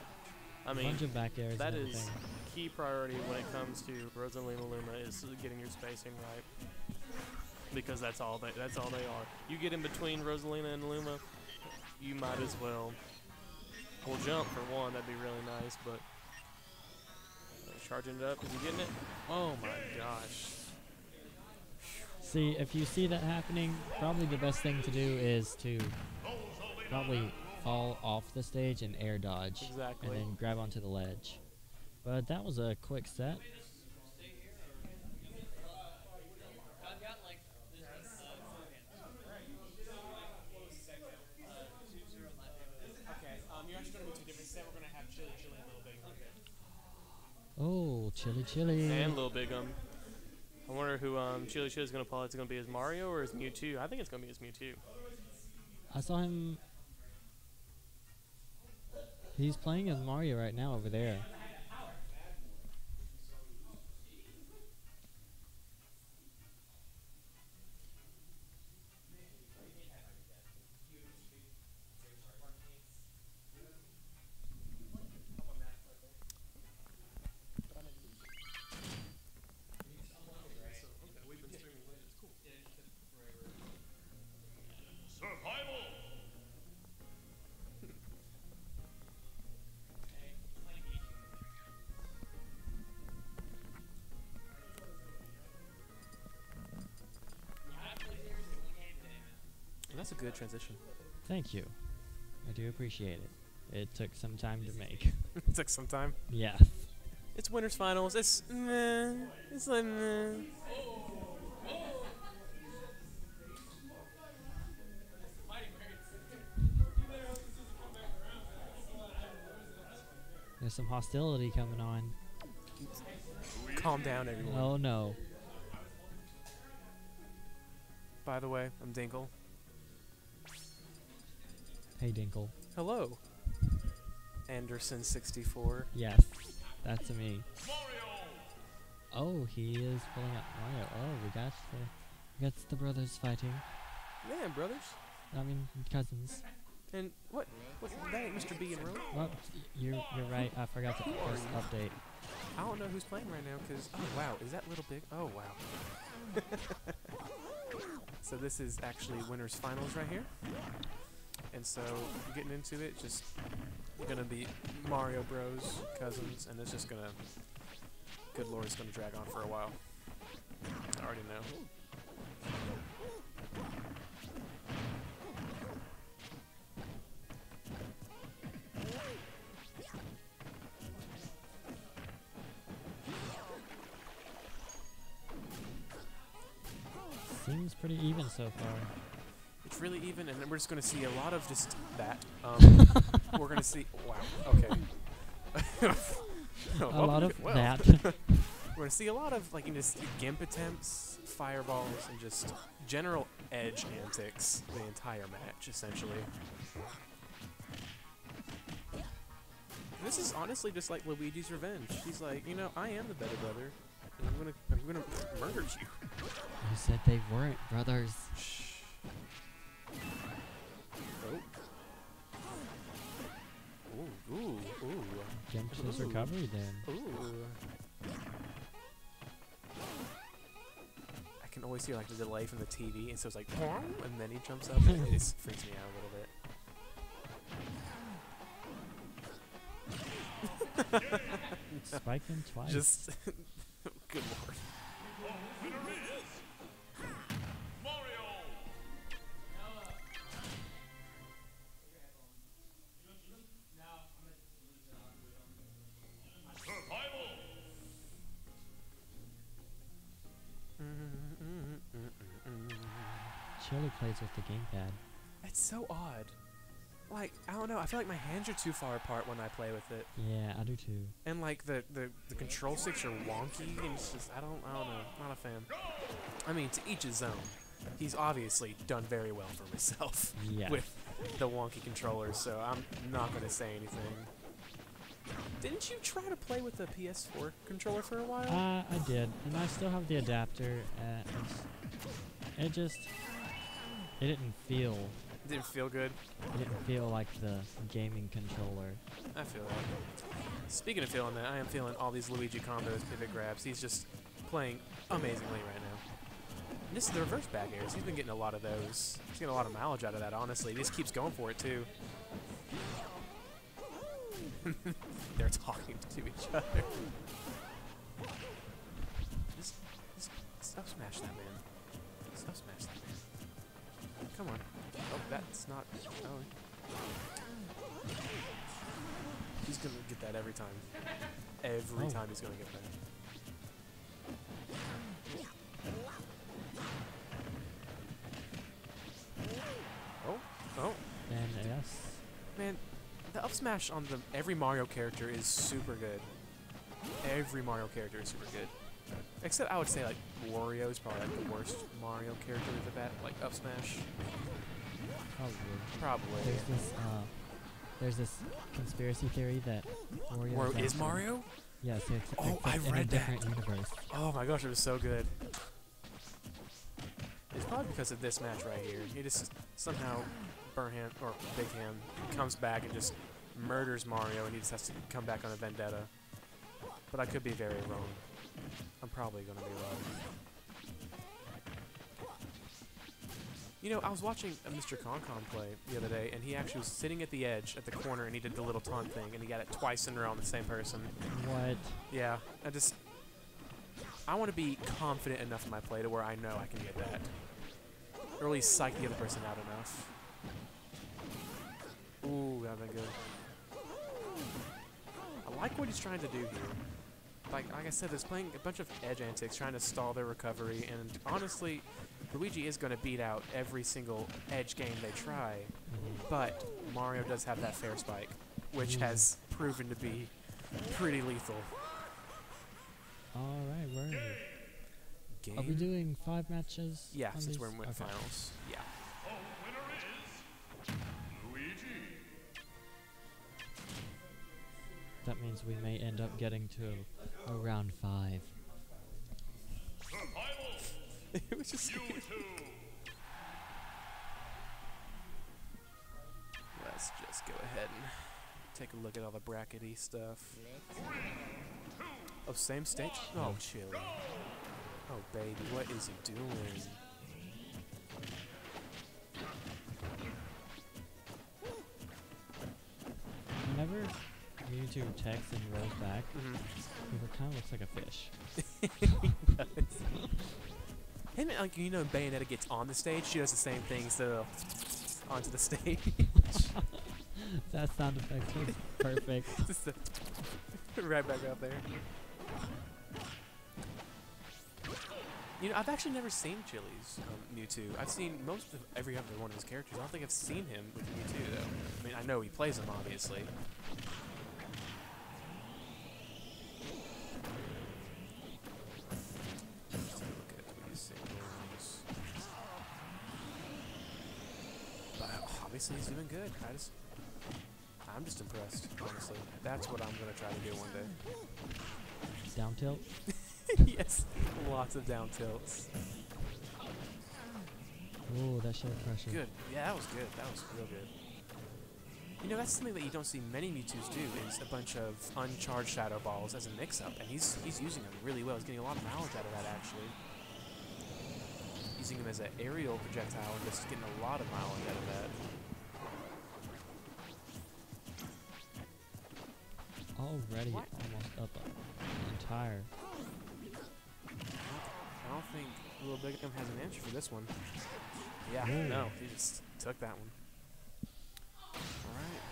a bunch of back airs.
That
and
is
everything.
key priority when it comes to Rosalina Luma is getting your spacing right, because that's all they are. You get in between Rosalina and Luma, you might as well jump for one. That'd be really nice, but charging it up. Is he getting it? Oh my gosh.
See, if you see that happening, probably the best thing to do is to probably fall off the stage and air dodge.
Exactly.
And then grab onto the ledge. But that was a quick set.
You're actually going to be 2 different sets. We're going to have Chili Chili and Little Big.
Oh, Chili Chili.
And Little Big I wonder who Chili Chili is going to pull. Is it going to be as Mario or as Mewtwo? I think it's going to be as Mewtwo.
I saw him. He's playing as Mario right now over there.
Survival!
That's a good transition.
Thank you. I do appreciate it. It took some time to make.
It took some time.
Yeah.
It's Winners Finals. It's meh. It's like meh.
There's some hostility coming on.
Calm down, everyone.
Oh no.
By the way, I'm Dinkle.
Hey Dinkle.
Hello. Anderson64.
Yes, that's me.
Mario.
Oh, he is pulling out Mario. Oh, we got the brothers fighting.
Yeah, brothers.
I mean, cousins.
And what? That ain't Mr. B and Rome?
Well, you're right. I forgot to press update.
I don't know who's playing right now because, oh wow, is that Little Big? Oh wow. So this is actually winners finals right here. And so getting into it, just gonna be Mario Bros, cousins, and it's just gonna, good lord, it's gonna drag on for a while. I already know.
Seems pretty even so far.
It's really even, and then we're just going to see a lot of just that. We're going to see, wow, okay.
A lot of that.
We're going to see a lot of, like, just gimp attempts, fireballs, and just general edge antics the entire match, essentially. This is honestly just like Luigi's Revenge. He's like, you know, I am the better brother, and I'm gonna murder you.
You said they weren't brothers.
Shh. Oh. Ooh.
Gimps'
Ooh.
recovery then.
Ooh. I can always hear like the delay from the TV, and so it's like, and then he jumps up, and it just freaks me out a little bit.
Spike him twice.
Just, good lord.
Winner is Mario. Survival.
Chili plays with the gamepad.
It's so odd. Like, I don't know, I feel like my hands are too far apart when I play with it.
Yeah, I do too.
And like the control sticks are wonky, and it's just I don't know, not a fan. I mean, to each his own. He's obviously done very well for himself
Yeah.
with the wonky controllers, so I'm not gonna say anything. Didn't you try to play with the PS4 controller for a while?
I did, and I still have the adapter. It didn't feel.
Didn't feel good.
It didn't feel like the gaming controller.
I feel that. Speaking of feeling that, I am feeling all these Luigi combos, pivot grabs. He's just playing amazingly right now. And this is the reverse back airs. He's been getting a lot of those. He's getting a lot of mileage out of that, honestly. He just keeps going for it, too. They're talking to each other. Just stuff smash that man. Stuff smash that man. Come on. Oh, that's not. Oh. He's gonna get that every time. Every time he's gonna get that. Oh.
And yes.
Man, the up smash on every Mario character is super good. Every Mario character is super good. Except I would say like Wario is probably like the worst Mario character with that like up smash. Probably.
There's this conspiracy theory that
Wario is Mario?
Yes, it's
I
in a
read that.
different universe.
Oh my gosh, it was so good. It's probably because of this match right here. He just somehow Big Hand comes back and just murders Mario, and he just has to come back on a vendetta. But I could be very wrong. I'm probably gonna be wrong. You know, I was watching Mr. Concon play the other day, and he actually was sitting at the edge, at the corner, and he did the little taunt thing, and he got it twice in a row on the same person.
What?
Yeah, I want to be confident enough in my play to where I know I can get that. Or at least psych the other person out enough. Ooh, that would been good. I like what he's trying to do here. Like I said, there's playing a bunch of edge antics, trying to stall their recovery, and honestly, Luigi is going to beat out every single edge game they try, but Mario does have that fair spike, which has proven to be pretty lethal.
Alright, where are we?
Game?
Are we doing 5 matches?
Yeah,
on
since
these?
we're in
Okay.
finals. Yeah.
Winner is Luigi.
That means we may end up getting to around 5.
Survival.
It was just.
You two.
Let's just go ahead and take a look at all the brackety stuff. Oh, same stage? Oh, Chili. Oh, baby, what is he doing?
Whenever Mewtwo texts and rolls back, he kind of looks like a fish.
Him, like, you know, Bayonetta gets on the stage, she does the same thing instead of onto the stage.
That sound effect was perfect.
Just right back up there. You know, I've actually never seen Chili's Mewtwo. I've seen most of every other one of his characters. I don't think I've seen him with Mewtwo, though. I mean, I know he plays him, obviously. Let's take a look at these singles. But obviously he's doing good. I'm just impressed, honestly. That's what I'm going to try to do one day.
Down tilt.
Yes, lots of down tilts.
Ooh, that showed pressure.
Good. Yeah, that was good. That was real good. You know, that's something that you don't see many Mewtwo's do, is a bunch of uncharged Shadow Balls as a mix-up, and he's using them really well. He's getting a lot of mileage out of that, actually. Using them as an aerial projectile and just getting a lot of mileage out of that.
Already almost up an entire.
I don't think Little Big M has an answer for this one. Yeah,
Ooh.
no, he just took that one. Alright.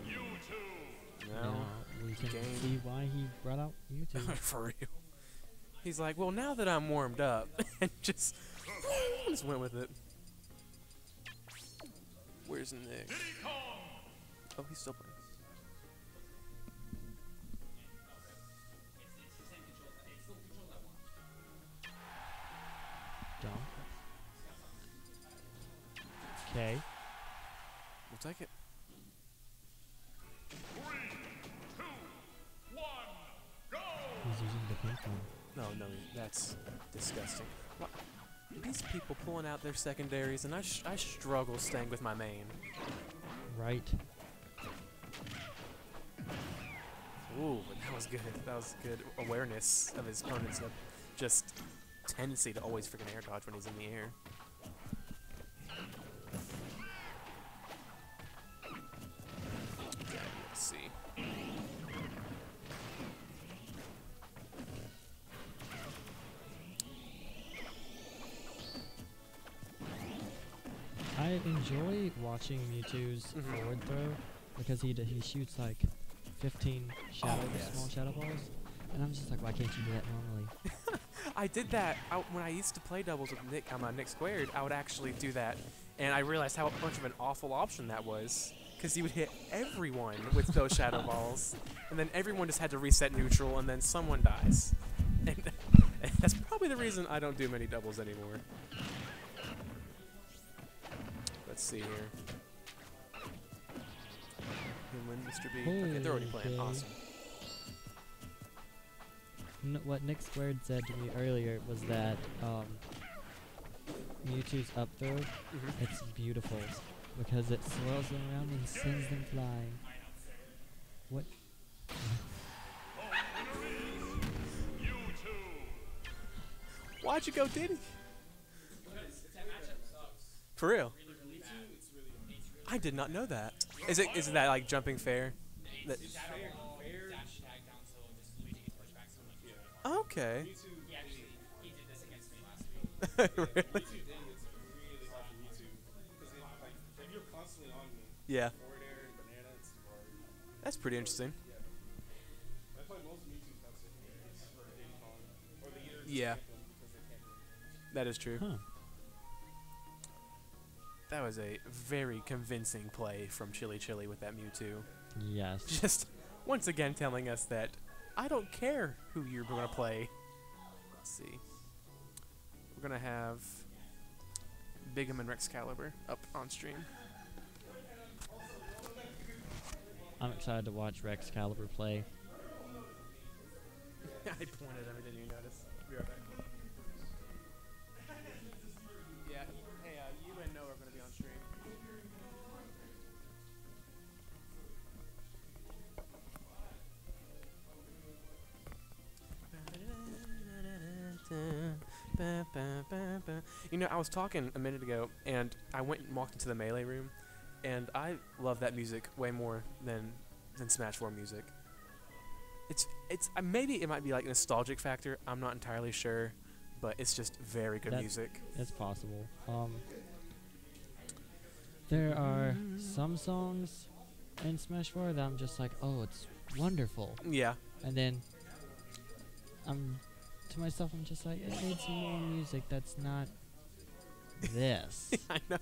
You two.
Now,
We can
game.
see why he brought out Mewtwo.
for real. He's like, well, now that I'm warmed up, and just went with it. Where's Nick?
Diddy Kong.
Oh, he's still playing.
Jump. Okay.
We'll take it.
3, 2, 1, go.
He's using the pink one.
No, that's disgusting. What? These people pulling out their secondaries, and I struggle staying with my main.
Right.
Ooh, but that was good. That was good awareness of his opponent's just tendency to always freaking air dodge when he's in the air. Okay, let's see.
I enjoy watching Mewtwo's
Mhm.
forward throw because he shoots like 15 small shadow balls, and I'm just like, why can't you do that normally?
I did that when I used to play doubles with Nick. Nick Squared. I would actually do that, and I realized how much of an awful option that was, because he would hit everyone with those shadow balls, and then everyone just had to reset neutral, and then someone dies. And that's probably the reason I don't do many doubles anymore. Let's see here. Him, Mr. B. Okay, they're already playing.
Okay.
Awesome.
What Nick Squared said to me earlier was that Mewtwo's up throw, it's beautiful because it swirls them around and sends them flying. What?
You two.
Why'd you go Diddy? For real? I did not know that. Is it that like jumping fair? That okay. Really? Yeah. That's pretty interesting. Yeah. That is true.
Huh.
That was a very convincing play from Chili with that Mewtwo.
Yes.
Just once again telling us that I don't care who you're going to play. Let's see. We're going to have Big'em and Rexcalibur up on stream.
I'm excited to watch Rex Caliber play.
I pointed at me, didn't you notice? Be right back. Yeah, hey, you and Noah are going to be on stream. You know, I was talking a minute ago, and I went and walked into the Melee room, and I love that music way more than Smash 4 music. It's maybe it might be like a nostalgic factor. I'm not entirely sure, but it's just very good music.
It's possible. There are some songs in Smash 4 that I'm just like, oh, it's wonderful.
Yeah.
And then to myself, I'm just like, it needs more music that's not this.
I know.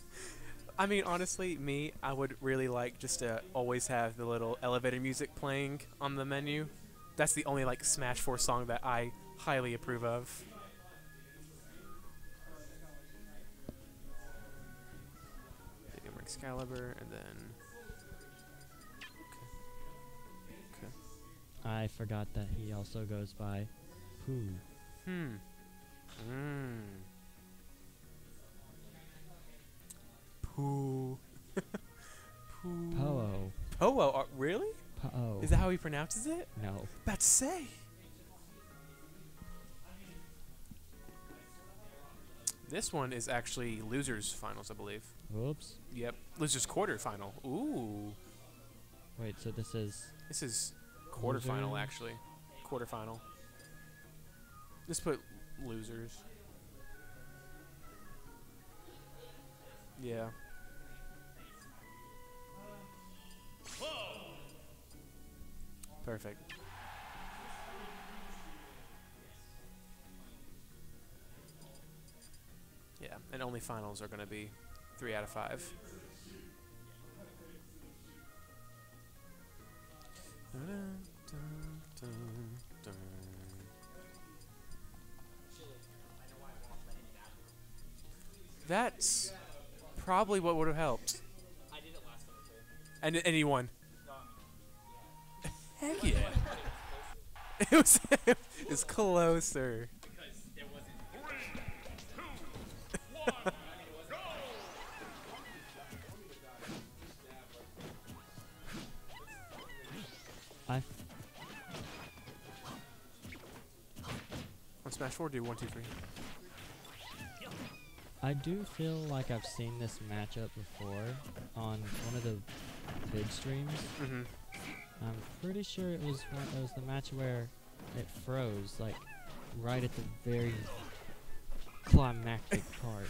I mean, honestly, I would really like just to always have the little elevator music playing on the menu. That's the only like Smash 4 song that I highly approve of. Excalibur, and then okay.
I forgot that he also goes by Pooh.
Pooh. Pooh.
Po-oh.
Po-oh, really?
Po-oh.
Is that how he pronounces it?
No.
About to say. This one is actually losers finals, I believe.
Whoops.
Yep, losers quarterfinal. Ooh.
Wait, so this
is quarterfinal
loser?
actually. Quarterfinal. Just put losers. Yeah. Perfect. Yeah, and only finals are going to be 3 out of 5. That's probably what would have helped.
I did it last time too.
And he won. Heck yeah. It was closer.
Because there wasn't.
3, 2, 1, go!
On Smash 4, do 1, 2, 3.
I do feel like I've seen this matchup before on one of the vid streams.
Mm-hmm.
I'm pretty sure it was the match where it froze, like right at the very climactic part.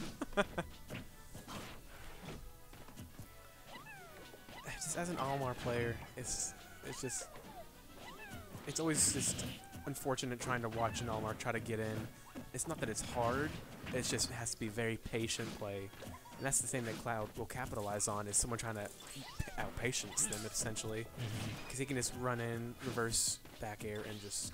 Just as an Almar player, it's always just unfortunate trying to watch an Almar try to get in. It's not that it's hard, it's just it has to be very patient play. And that's the thing that Cloud will capitalize on, is someone trying to out-patience them, essentially. Because he can just run in, reverse back air, and just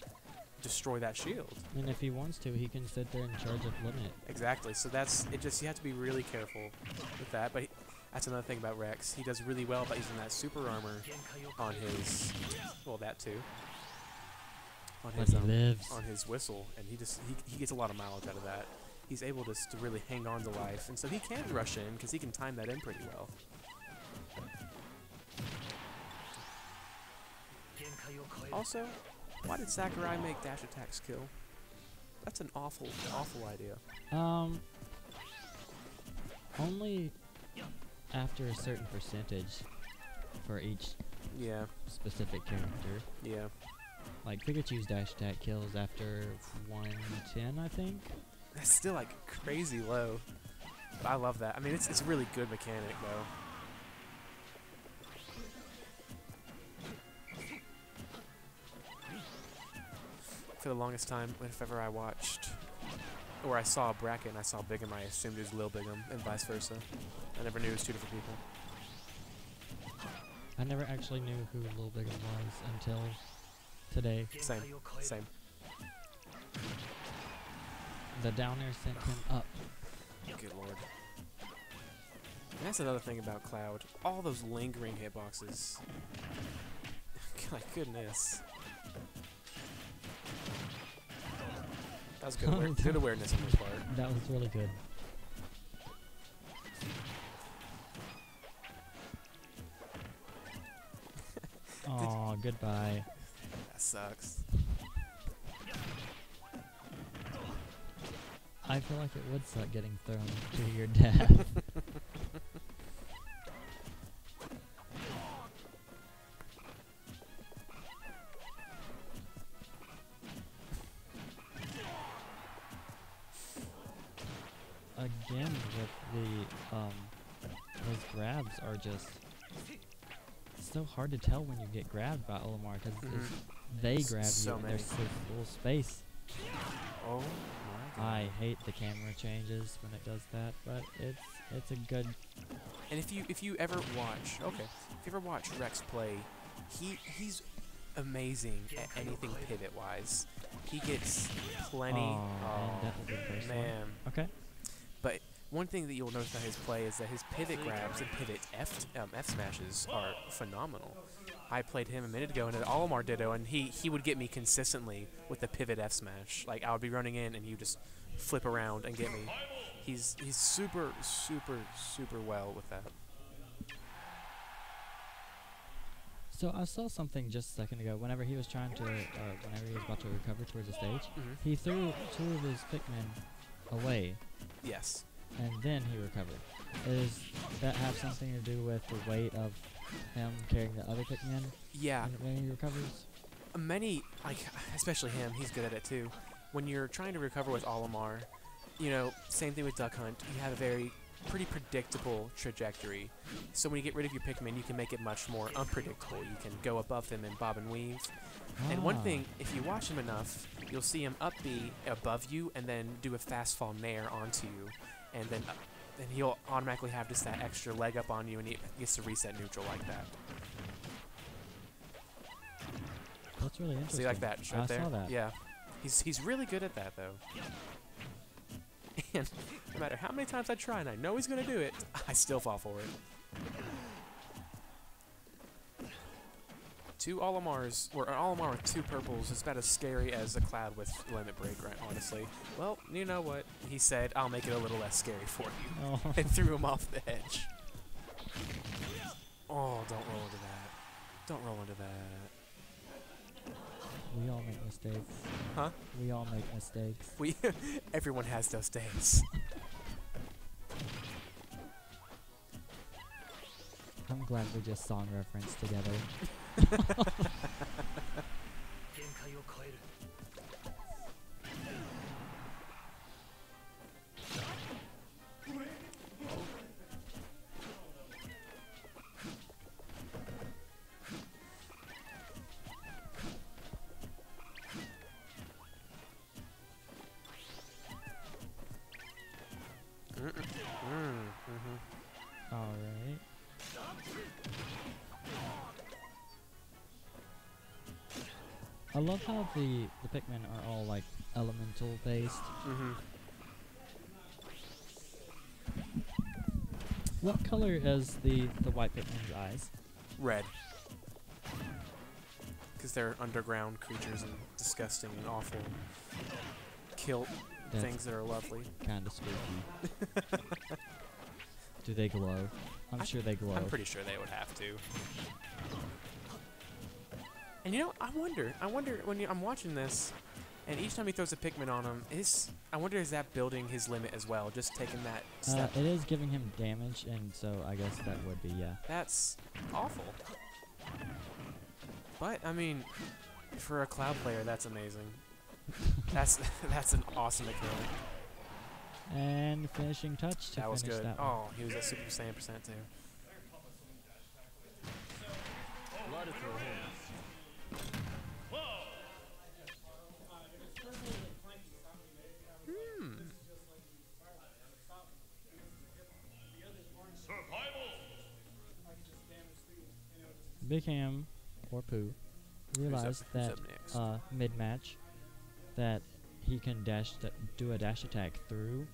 destroy that shield.
And if he wants to, he can sit there and charge up limit.
Exactly, so that's it. Just you have to be really careful with that. But that's another thing about Rex. He does really well by using that super armor on his, well, that too. On
But
his
he lives.
on his whistle, and he gets a lot of mileage out of that. He's able to really hang on to life, and so he can rush in because he can time that in pretty well. Also, why did Sakurai make dash attacks kill? That's an awful idea.
Only after a certain percentage for each specific character.
Yeah.
Like Pikachu's dash attack kills after 110, I think.
That's still like crazy low. But I love that. I mean, it's a really good mechanic though. For the longest time, if ever I watched, or I saw a bracket and I saw Bigum, I assumed it was Lil Bigum, and vice versa. I never knew it was two different people.
I never actually knew who Lil Bigum was until today.
Same.
The downer sent him up.
Good lord. And that's another thing about Cloud. All those lingering hitboxes. My goodness. That was good, good awareness on his part.
That was really good. Aw, goodbye.
That sucks.
I feel like it would suck getting thrown to your death. Again, with the those grabs are just so hard to tell when you get grabbed by Olimar because they grab
So
you and
many.
there's so full space.
Oh my god.
I hate the camera changes when it does that, but it's a good.
And if you ever watch, if you ever watch Rex play, he's amazing at anything pivot wise. He gets plenty.
Man, that was the first one.
man.
Okay.
But one thing that you'll notice about his play is that his pivot grabs and pivot F smashes are phenomenal. I played him a minute ago and an Olimar ditto, and he would get me consistently with the pivot F smash. Like I would be running in and he would just flip around and get me. He's super well with that.
So I saw something just a second ago. Whenever he was trying to, whenever he was about to recover towards the stage, he threw 2 of his Pikmin away,
Yes.
and then he recovered. Does that have something to do with the weight of him carrying the other Pikmin
Yeah.
when he recovers?
Many, like, especially him, he's good at it too. When you're trying to recover with Olimar, you know, same thing with Duck Hunt, you have a pretty predictable trajectory. So when you get rid of your Pikmin, you can make it much more unpredictable. You can go above them and bob and weave. And one thing, if you watch him enough, you'll see him up B above you and then do a fast fall nair onto you. And then he'll automatically have just that extra leg up on you, and he gets to reset neutral like that.
That's really interesting.
See, like that right
I
there?
saw that.
Yeah. He's really good at that, though. And no matter how many times I try and I know he's going to do it, I still fall for it. 2 Olimars, or an Olimar with 2 purples is about as scary as a Cloud with Limit Break, right, honestly. Well, you know what? He said, I'll make it a little less scary for you.
Oh.
And threw him off the edge. Oh, don't roll into that. Don't roll into that.
We all make mistakes.
Huh?
We all make mistakes.
Everyone has those days.
I'm glad we just song reference together. Alright. I love how the Pikmin are all like elemental based. What color is the white Pikmin's eyes?
Red. Because they're underground creatures and disgusting and awful. Kill
That's
things that are lovely.
Kinda spooky. Do they glow? I'm sure they glow.
I'm pretty sure they would have to. And you know, I wonder when I'm watching this, and each time he throws a Pikmin on him, I wonder is that building his limit as well, just taking that step?
It is giving him damage, and so I guess that would be, yeah.
That's awful. But I mean, for a Cloud player, that's amazing. that's an awesome kill.
And finishing touch to
That was
finish
good.
that one.
Oh, he was at Super Saiyan percent too.
Big Ham, or Pooh, realized
who's
that
up next?
mid-match that he can do a dash attack through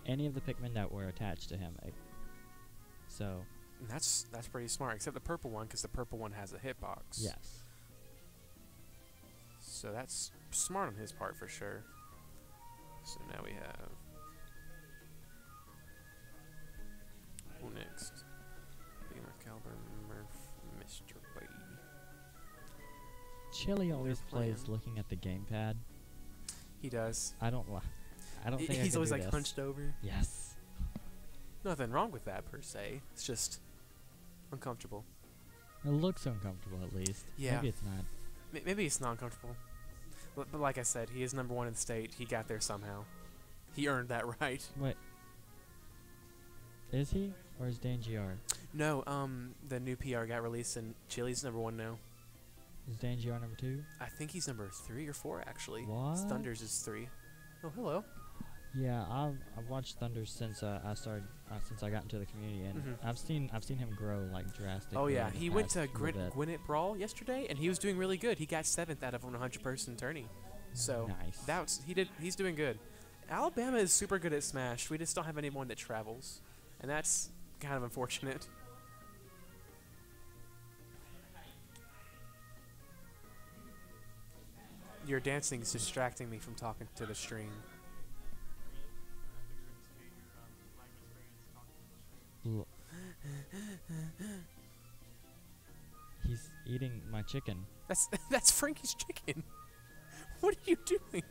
any of the Pikmin that were attached to him. So
And that's pretty smart, except the purple one, because the purple one has a hitbox.
Yes.
So that's smart on his part for sure. So now we have. Who next? Beamer, Caliber, Murph, Mr. B.
Chili always
They're
plays
playing.
looking at the gamepad.
He does.
I don't think I
He's
could
always
do
like
this.
hunched over.
Yes.
Nothing wrong with that per se. It's just uncomfortable.
It looks uncomfortable at least.
Yeah.
Maybe it's not.
Maybe it's not uncomfortable. But like I said, he is #1 in the state. He got there somehow. He earned that right.
Wait. Is he? Or is Dan GR?
No, the new PR got released and Chili's #1 now.
Is Dan GR number 2?
I think he's number 3 or 4 actually.
What?
Thunders is 3. Oh, hello.
Yeah, I've watched Thunder since since I got into the community, and
Mhm.
I've seen him grow like drastically.
Oh yeah,
in the
he went to
past little bit.
Gwinnett Brawl yesterday, and he was doing really good. He got 7th out of a 100-person tourney. So
Nice.
he's doing good. Alabama is super good at Smash. We just don't have anyone that travels, and that's kind of unfortunate. Your dancing is distracting me from talking to the stream.
L- He's eating my chicken.
That's Frankie's chicken. What are you doing?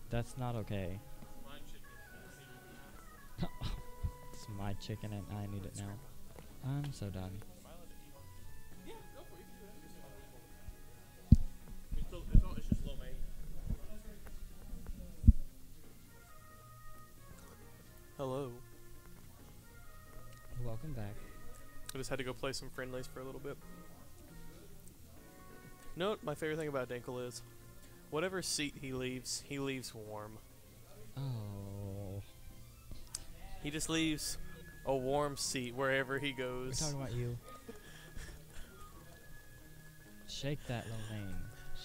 That's not okay. It's my chicken and I need it now. I'm so done.
It's just lo mein.
Hello.
Welcome back.
I just had to go play some friendlies for a little bit. You know what my favorite thing about Dinkle is? Whatever seat he leaves warm.
Oh.
He just leaves a warm seat wherever he
We're
goes.
talking about you. Shake that lo mein.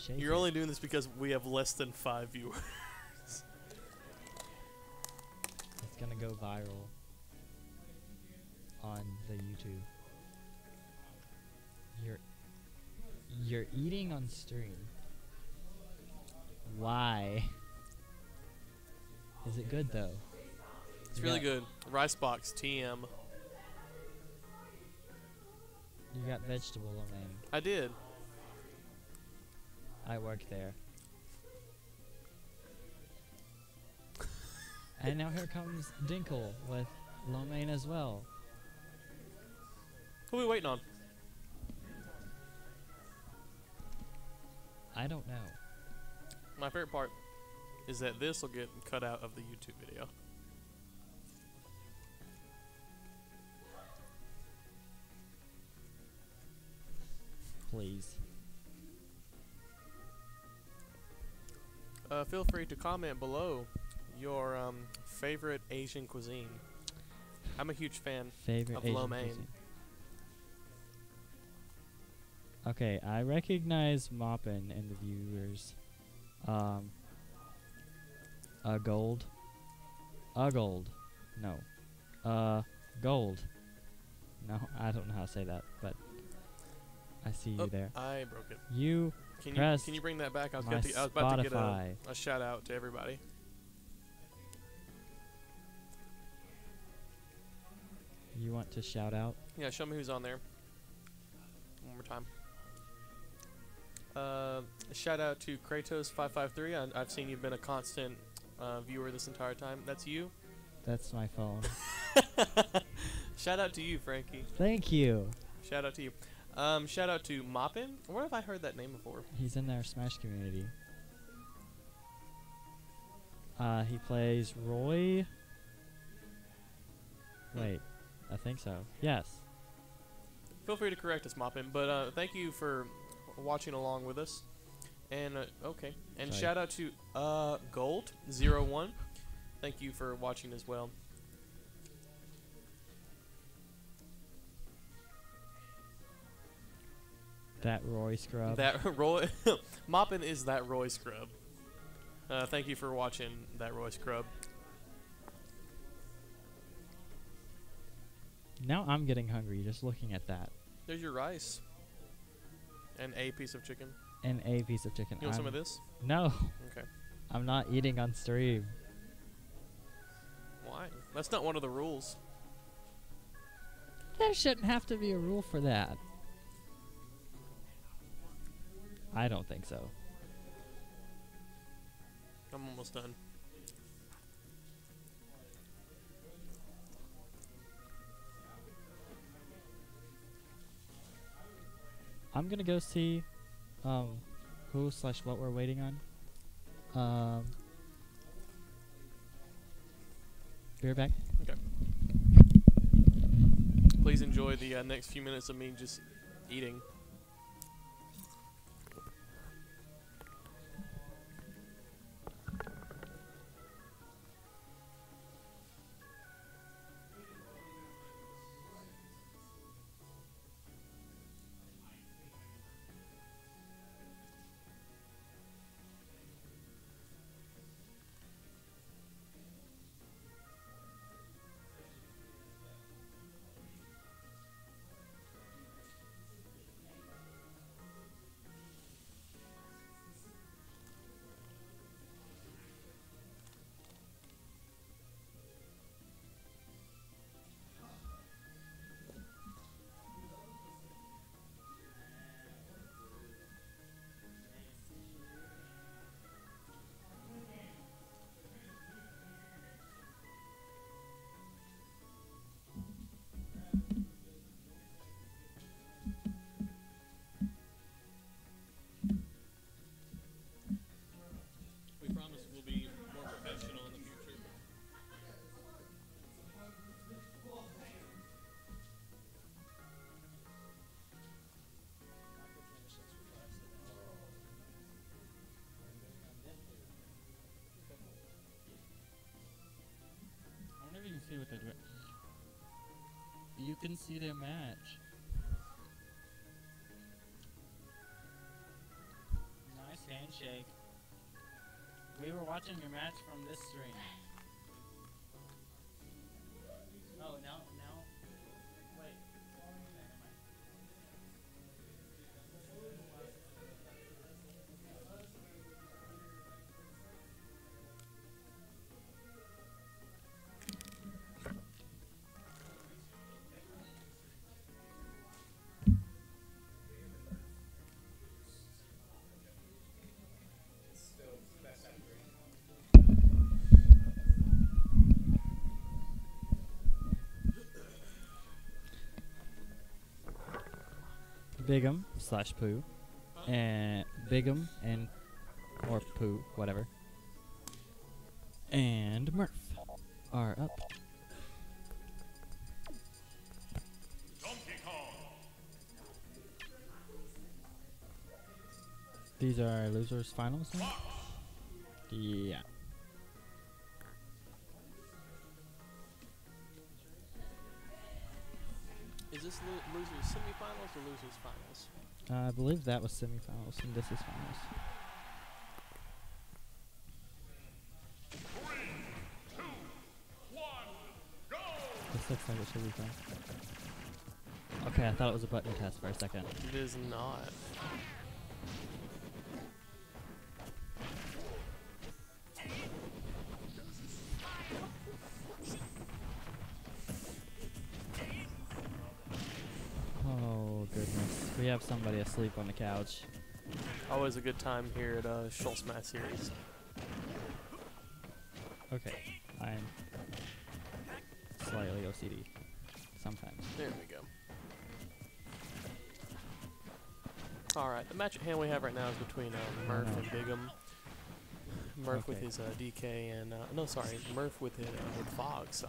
Shake
You're
it.
only doing this because we have less than 5 viewers.
It's gonna go viral on the YouTube. You're eating on stream. Why? Is it good though?
It's
You
really
got-
good. Rice box TM.
You got vegetable lo mein.
I did.
I work there. And now here comes Dinkle with lo mein as well.
Who are we waiting on?
I don't know.
My favorite part is that this will get cut out of the YouTube video.
Please.
Feel free to comment below your favorite Asian cuisine. I'm a huge fan.
Favorite
Of
Asian
lo mein.
cuisine. Okay, I recognize Moppin in the viewers. Gold. Gold. No. Gold. No, I don't know how to say that, but I see you
Oh,
there.
I broke it.
You
Can
pressed
you bring that back? I was,
my
about to get
Spotify.
a shout out to everybody.
You want to shout out?
Yeah, show me who's on there. One more time. Shout out to Kratos553. I've seen you've been a constant viewer this entire time. That's you.
That's my phone.
Shout out to you, Frankie.
Thank you.
Shout out to you. Shout out to Moppin. Where have I heard that name before?
He's in our Smash community. He plays Roy. Wait, I think so. Yes.
Feel free to correct us, Moppin. But thank you for watching along with us. And okay. And
Sorry.
shout out to Gold01. Thank you for watching as well.
That Roy scrub.
That Roy Moppin is that Roy scrub. Thank you for watching that Roy scrub.
Now I'm getting hungry just looking at that.
There's your rice. And a piece of chicken.
And a piece of chicken.
You want some of this?
No.
Okay.
I'm not eating on stream.
Why? That's not one of the rules.
There shouldn't have to be a rule for that. I don't think so.
I'm almost done.
I'm gonna go see who/what we're waiting on. Be right back.
Okay. Please enjoy the next few minutes of me just eating. We promise we'll be more professional in the future.
I wonder if you can see what they're doing. You can see their match. Nice handshake. We were watching your match from this stream. Oh, now. Wait. Bigum/Pooh, and Bigum and or Pooh, whatever, and Murph are up.
Donkey Kong.
These are our losers finals now? Yeah.
Is this losers semifinals or losers finals?
I believe that was semifinals and this is finals.
3, 2, 1, go!
This looks like it should be fun. Okay, I thought it was a button test for a second.
It is not.
Oh goodness, we have somebody asleep on the couch.
Always a good time here at Schultz Math Series.
Okay, I'm slightly OCD sometimes.
There we go. Alright, the match at hand we have right now is between Murph and Bigum. Murph with his DK and, no sorry, Murph with Fox.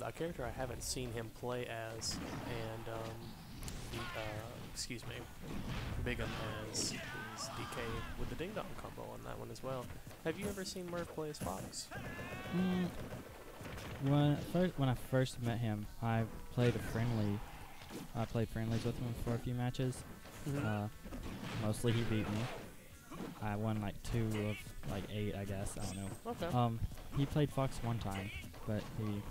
A character I haven't seen him play as, and, excuse me, Bigum as his DK with the Ding Dong combo on that one as well. Have you ever seen Murph play as Fox?
When I first met him, I played friendlies with him for a few matches. Mostly he beat me. I won like 2 of like 8, I guess. I don't know.
Okay.
He played Fox one time, but he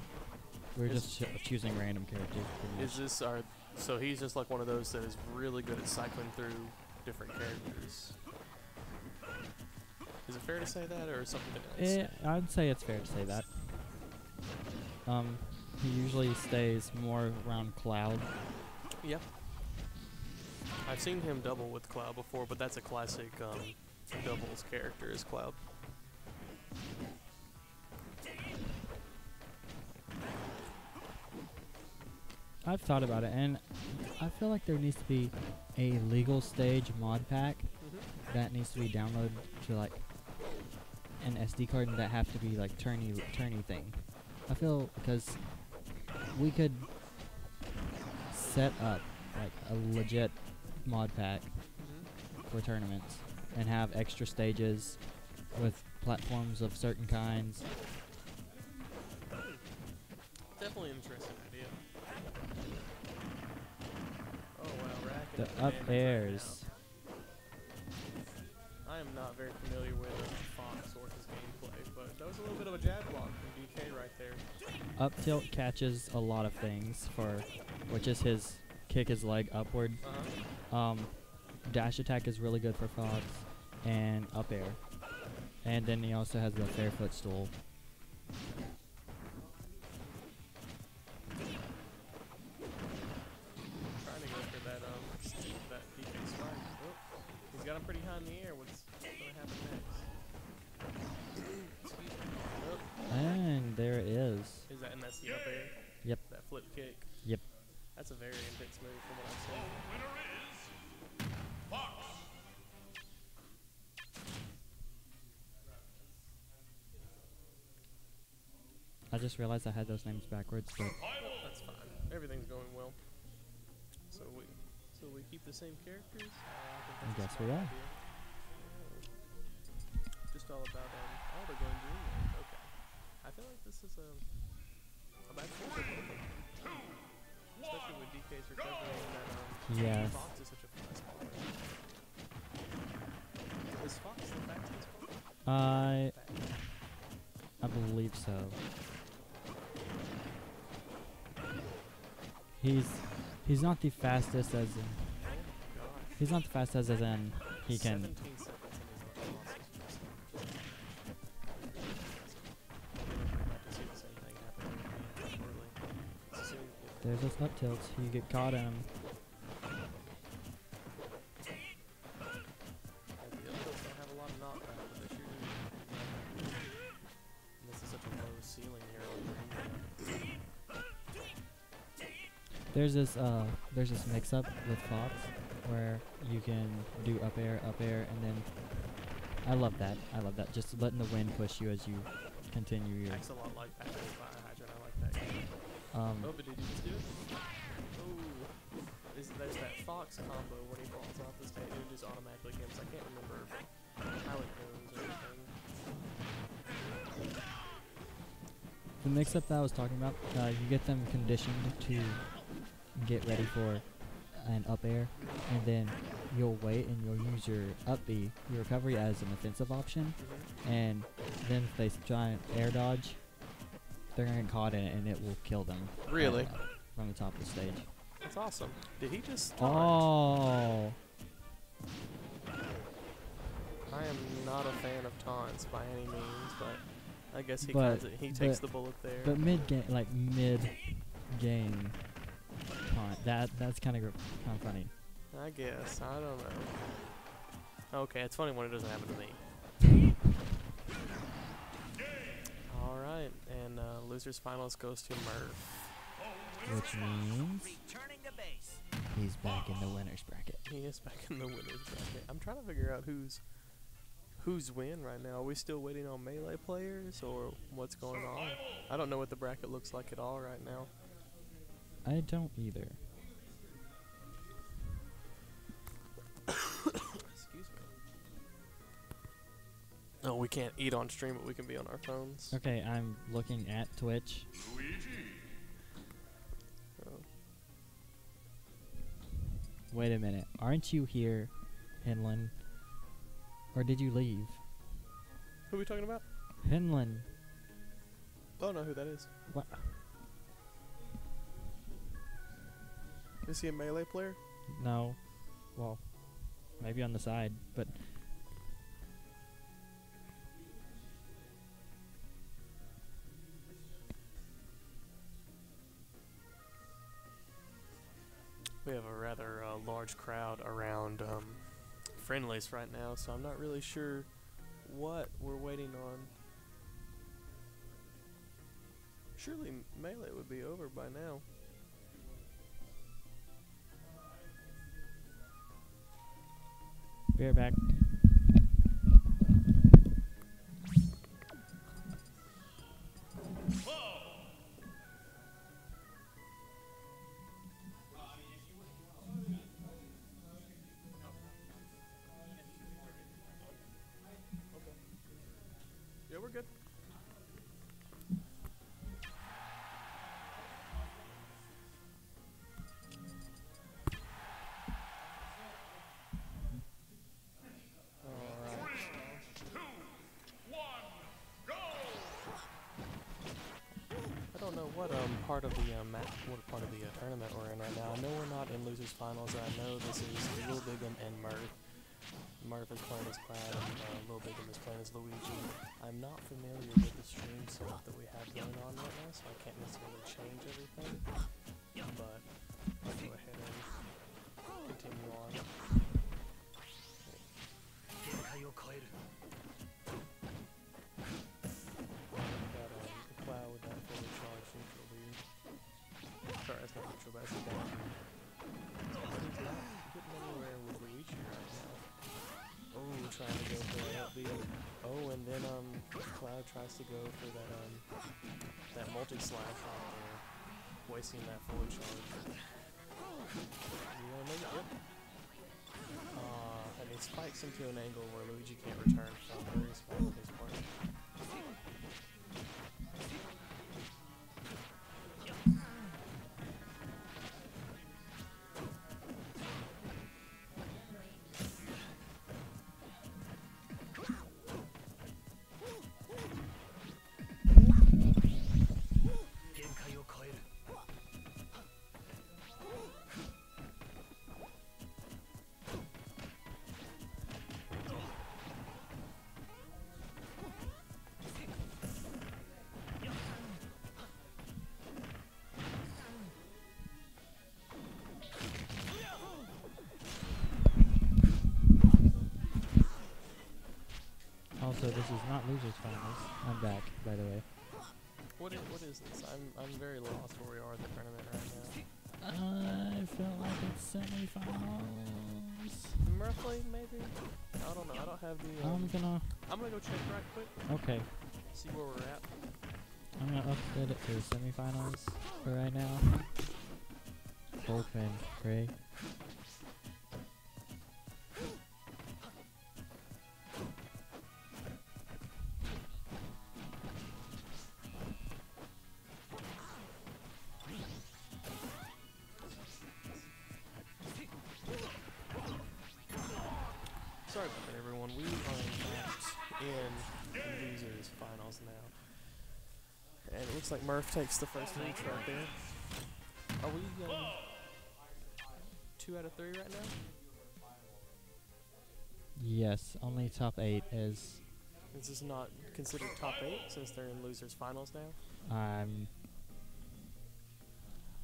We're
Is-
just choosing random characters. pretty
Is
much.
this our? So he's just like one of those that is really good at cycling through different characters. Is it fair to say that, or something else?
I'd say it's fair to say that. He usually stays more around Cloud.
Yeah. I've seen him double with Cloud before, but that's a classic doubles character is Cloud.
I've thought about it, and I feel like there needs to be a legal stage mod pack that needs to be downloaded to like an SD card and that have to be like turny thing. I feel because we could set up like a legit mod pack for tournaments and have extra stages with platforms of certain kinds.
Definitely an interesting idea. Oh wow, racking
The
up
up
damage right
airs.
now. I am not very familiar with Fox or his gameplay, but that was a little bit of a jab block from DK right there.
Up tilt catches a lot of things for, which is his kick his leg upward. Dash attack is really good for Fox, and up air. And then he also has the fair footstool.
Trying to go for that that DK spike. Oh, he's got him pretty high in the air. What's gonna happen next? Excuse me. Oh,
And there it is.
is that and that's the up air?
Yep.
That flip kick.
Yep.
That's a very intense move from what I've seen.
Winner is Fox.
I just realized I had those names backwards, but
That's fine. Everything's going well. So we keep the same characters.
I
think that's
guess
a
we
smart
are.
idea. Just all about oh, they're going green. Okay. I feel like this is a bad choice for both of them. Especially with DK's recovery and that
Yes.
Fox is such a fast baller. Is Fox the fastest baller?
I believe so. He's not the fastest as in
Oh my gosh.
he's not the fastest as in he can
17 seconds and he's on
there's those up tilts. You get caught in 'em. There's this mix up with Fox where you can do up air, and then I love that. Just letting the wind push you as you continue your
Acts a lot like Patrick Fire Hydrant. I like that game. Oh, but did you just do it? Oh, there's that Fox combo when he falls off the stage and it just automatically hits. I can't remember how it goes or anything.
the mix up that I was talking about. You get them conditioned to get ready for an up air, and then you'll wait and you'll use your up B, your recovery, as an offensive option, and then if they try and air dodge, they're gonna get caught in it and it will kill them.
Really?
From the top of the stage.
That's awesome. Did he just
Oh.
I am not a fan of taunts by any means, but I guess he
But-
he takes
but-
the bullet there.
But mid game taunt. That's kind of funny.
I guess. I don't know. Okay, it's funny when it doesn't happen to me. Alright, and losers finals goes to Murph.
Which means
Returning to base.
he's back in the winner's bracket.
He is back in the winner's bracket. I'm trying to figure out who's win right now. Are we still waiting on melee players or what's going on? I don't know what the bracket looks like at all right now.
I don't either.
Excuse me. Oh, we can't eat on stream, but we can be on our phones.
Okay, I'm looking at Twitch.
Luigi.
Oh.
Wait a minute. Aren't you here, Hinlin? Or did you leave?
Who are we talking about?
Hinlin.
Oh, no, who that is.
What?
Is he a melee player?
No. Well, maybe on the side, but
We have a rather large crowd around friendlies right now, so I'm not really sure what we're waiting on. Surely melee would be over by now.
be right back.
Yeah, we're good. Alright.
3, 2, 1, go!
I don't know what part of the what part of the tournament we're in right now. I know we're not in losers finals. I know this is Lil Bigum and Murph. Murph is playing as Cloud and Lil Bigum is playing as Luigi. I'm not familiar with the stream setup that we have going on right now, so I can't necessarily change everything. But I'll go ahead and continue on. Got Cloud with that fully charged neutral lead. Sorry, that's not neutral, but that's a down. But he's not getting anywhere with Luigi right now. Oh, trying to go for that up B. Oh, and then Cloud tries to go for that multi-slash right there, wasting that fully charge. You wanna make it? Yep. And he spikes into an angle where Luigi can't return, so very smart on his part.
Also, this is not losers finals. I'm back, by the way.
What is this? I'm very lost where we are at the tournament right now.
I feel like it's semifinals.
Roughly, maybe? I don't know. I don't have the.
I'm gonna
go check right quick.
okay.
See where we're at.
I'm gonna update it to semifinals for right now. Open, Ray.
Sorry about that, everyone. We are in fact in losers finals now, and it looks like Murph takes the first reach right there. Are we 2 out of 3 right now?
Yes, only top 8 is.
Is this not considered top 8 since they're in losers finals now?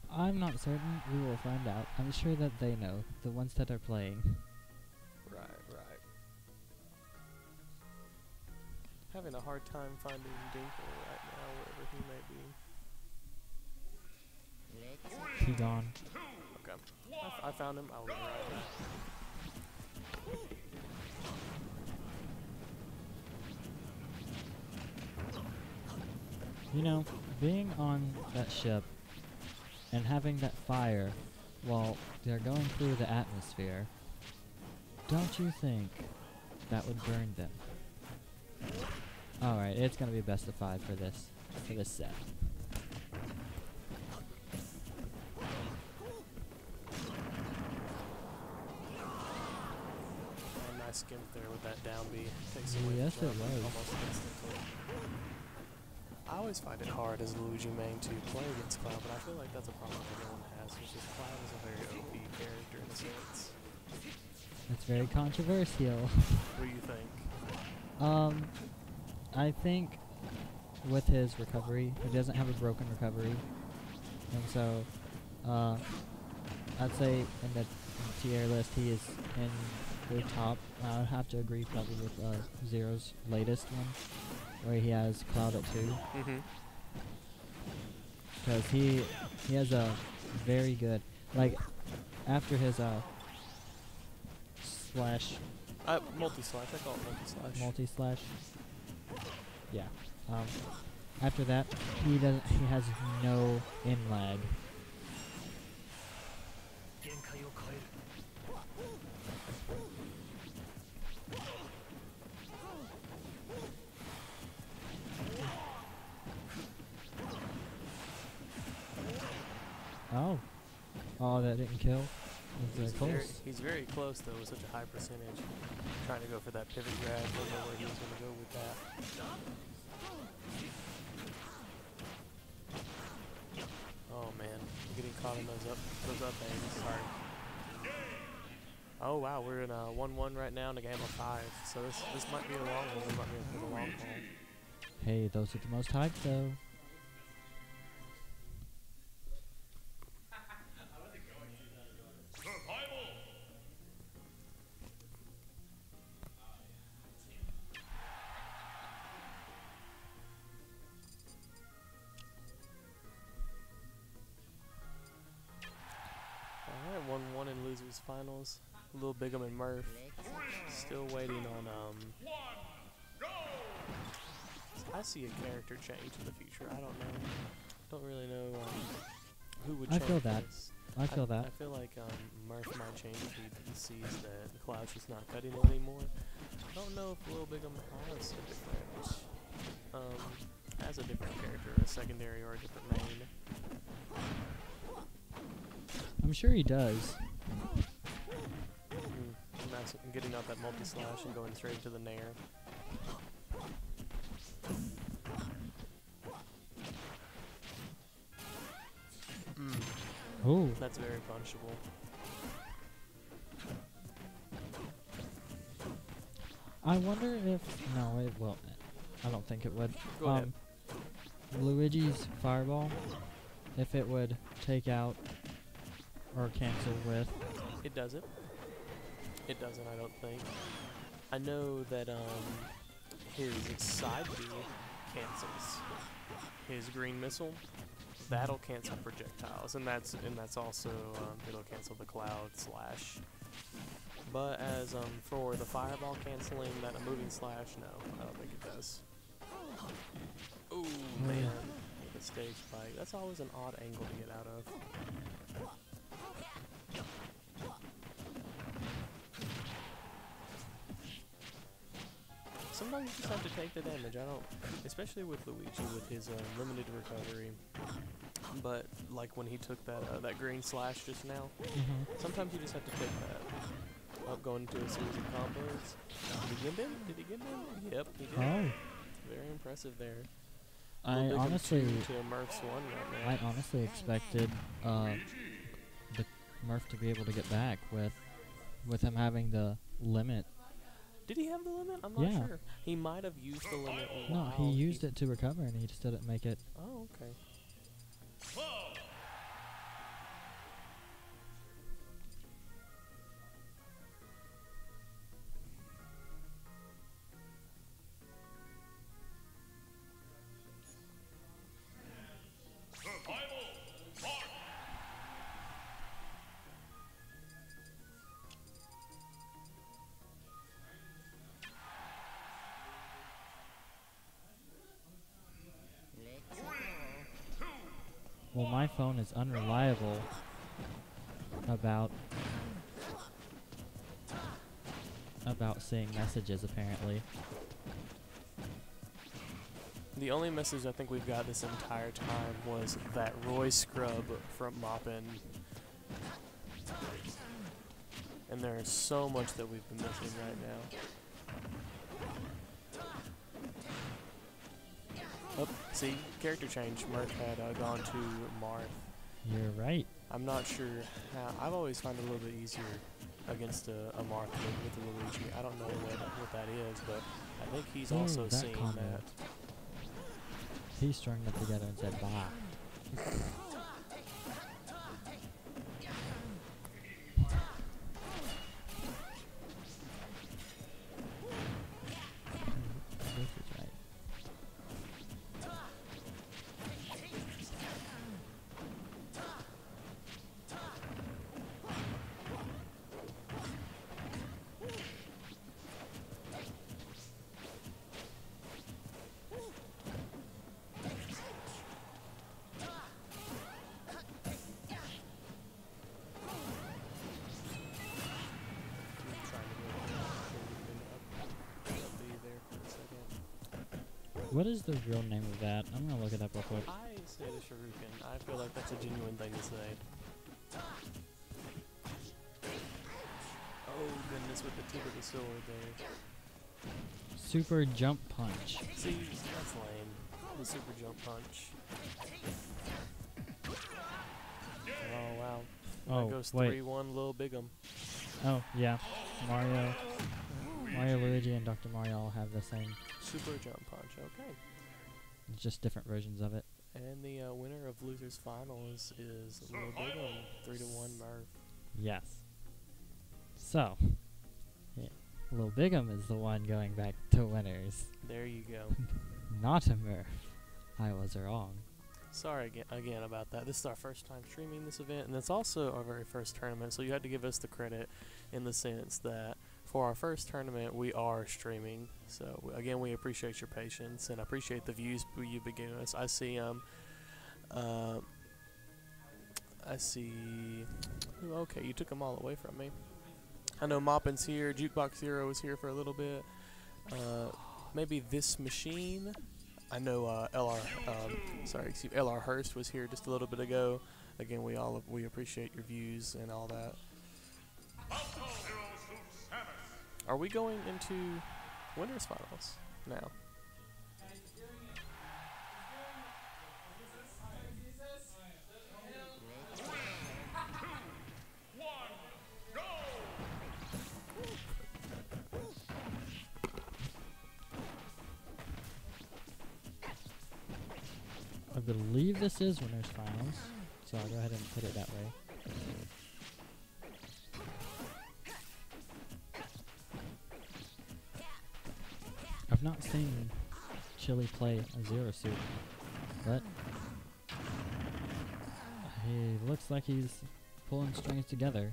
I'm not certain. We will find out. I'm sure that they know, the ones that are playing.
Right. Having a hard time finding Dinkle right now, wherever he may be.
He gone.
Okay. I found him. I'll be right back.
You know, being on that ship and having that fire while they're going through the atmosphere, don't you think that would burn them? Alright, it's gonna be best of 5 for this set.
Nice skimp there with that down B. Takes away
Yes,
the
it was.
almost instantly. I always find it hard as a Luigi main to play against Cloud, but I feel like that's a problem everyone has, which is Cloud is a very
It's very controversial.
What do you think?
I think with his recovery, he doesn't have a broken recovery, and so I'd say in the tier list he is in the top. I would have to agree probably with Zero's latest one, where he has Cloud at 2,
Mm-hmm.
because he has a very good, like, after his slash
Multi-slash. I call it multi-slash.
multi-slash. Yeah. After that, he has no in lag. Oh. Oh, that didn't kill. That's close.
He's very close though, with such a high percentage. Trying to go for that pivot grab. Don't know where he was going to go with that. Oh man, getting caught in those up aims. Sorry. Oh wow, we're in a 1-1 right now in a game of 5. So this might be a long one. We might be in for the long haul.
Hey, those are the most hyped though.
Survival.
Alright, 1-1 in losers finals. Lil Bigum and Murph. Still waiting on I see a character change in the future. I don't know. Don't really know who would change.
I feel that.
This.
I feel that.
I feel like Murph might change if he sees that Cloud's just not cutting it anymore. I don't know if Lil Bigum has a different character, a secondary or a different main.
I'm sure he does.
Nice, getting out that multi-slash and going straight to the nair.
Ooh.
That's very punishable.
I wonder if no, it won't. I don't think it would.
Go ahead.
Luigi's fireball, if it would take out or cancel with.
It doesn't. It doesn't, I don't think. I know that his side B cancels his green missile. That'll cancel projectiles, and that's also it'll cancel the cloud slash. But as for the fireball canceling that a moving slash, no, I don't think it does. Ooh man, the stage spike. That's always an odd angle to get out of. Sometimes you just have to take the damage. I don't, especially with Luigi with his limited recovery. But like when he took that green slash just now, sometimes you just have to take that. Up going into a series of combos. Did he get him? Did he get him? Yep, he did.
Oh.
Very impressive there.
I honestly,
to Murph's 1 right now.
I honestly expected the Murph to be able to get back with him having the limit.
Did he have the limit? I'm not
Yeah.
sure. He might have used the limit.
No, he used it to recover, and he just didn't make it.
Oh, okay.
Survival. Mark.
Well, my phone is unreliable about seeing messages, apparently.
The only message I think we've got this entire time was that Roy scrub from Moppin. And there is so much that we've been missing right now. Oh, see, character change. Murph had gone to Marth.
You're right.
I'm not sure how. I've always found it a little bit easier against a Martha with a Luigi. I don't know what that is, but I think he's
Ooh,
also
that
seen
combo.
that.
He strung them together and said, "Bye." This is right. What is the real name of that? I'm gonna look it up real quick.
I say the Shuriken. I feel like that's a genuine thing to say. Oh goodness, with the tip of the sword there.
Super jump punch.
See, that's lame. The super jump punch. Oh wow.
Oh,
That goes
wait.
3-1 Lil Big'em.
Oh, yeah. Mario, Luigi, and Dr. Mario all have the same.
Super jump punch, okay.
It's just different versions of it.
And the winner of Losers Finals is Lil Big'em, 3-1 Murph.
Yes. So, yeah, Lil Big'em is the one going back to winners.
There you go.
Not a Murph. I was wrong.
Sorry again about that. This is our first time streaming this event, and it's also our very first tournament, so you had to give us the credit in the sense that for our first tournament, we are streaming. So, again, we appreciate your patience, and I appreciate the views you've been giving us. I see, okay, you took them all away from me. I know Moppin's here, Jukebox Zero was here for a little bit. Maybe This Machine. I know LR Hurst was here just a little bit ago. Again, we appreciate your views and all that. Are we going into winners finals now?
I believe this is winners finals, so I'll go ahead and put it that way. I've not seen Chili play a Zero Suit, but he looks like he's pulling strings together.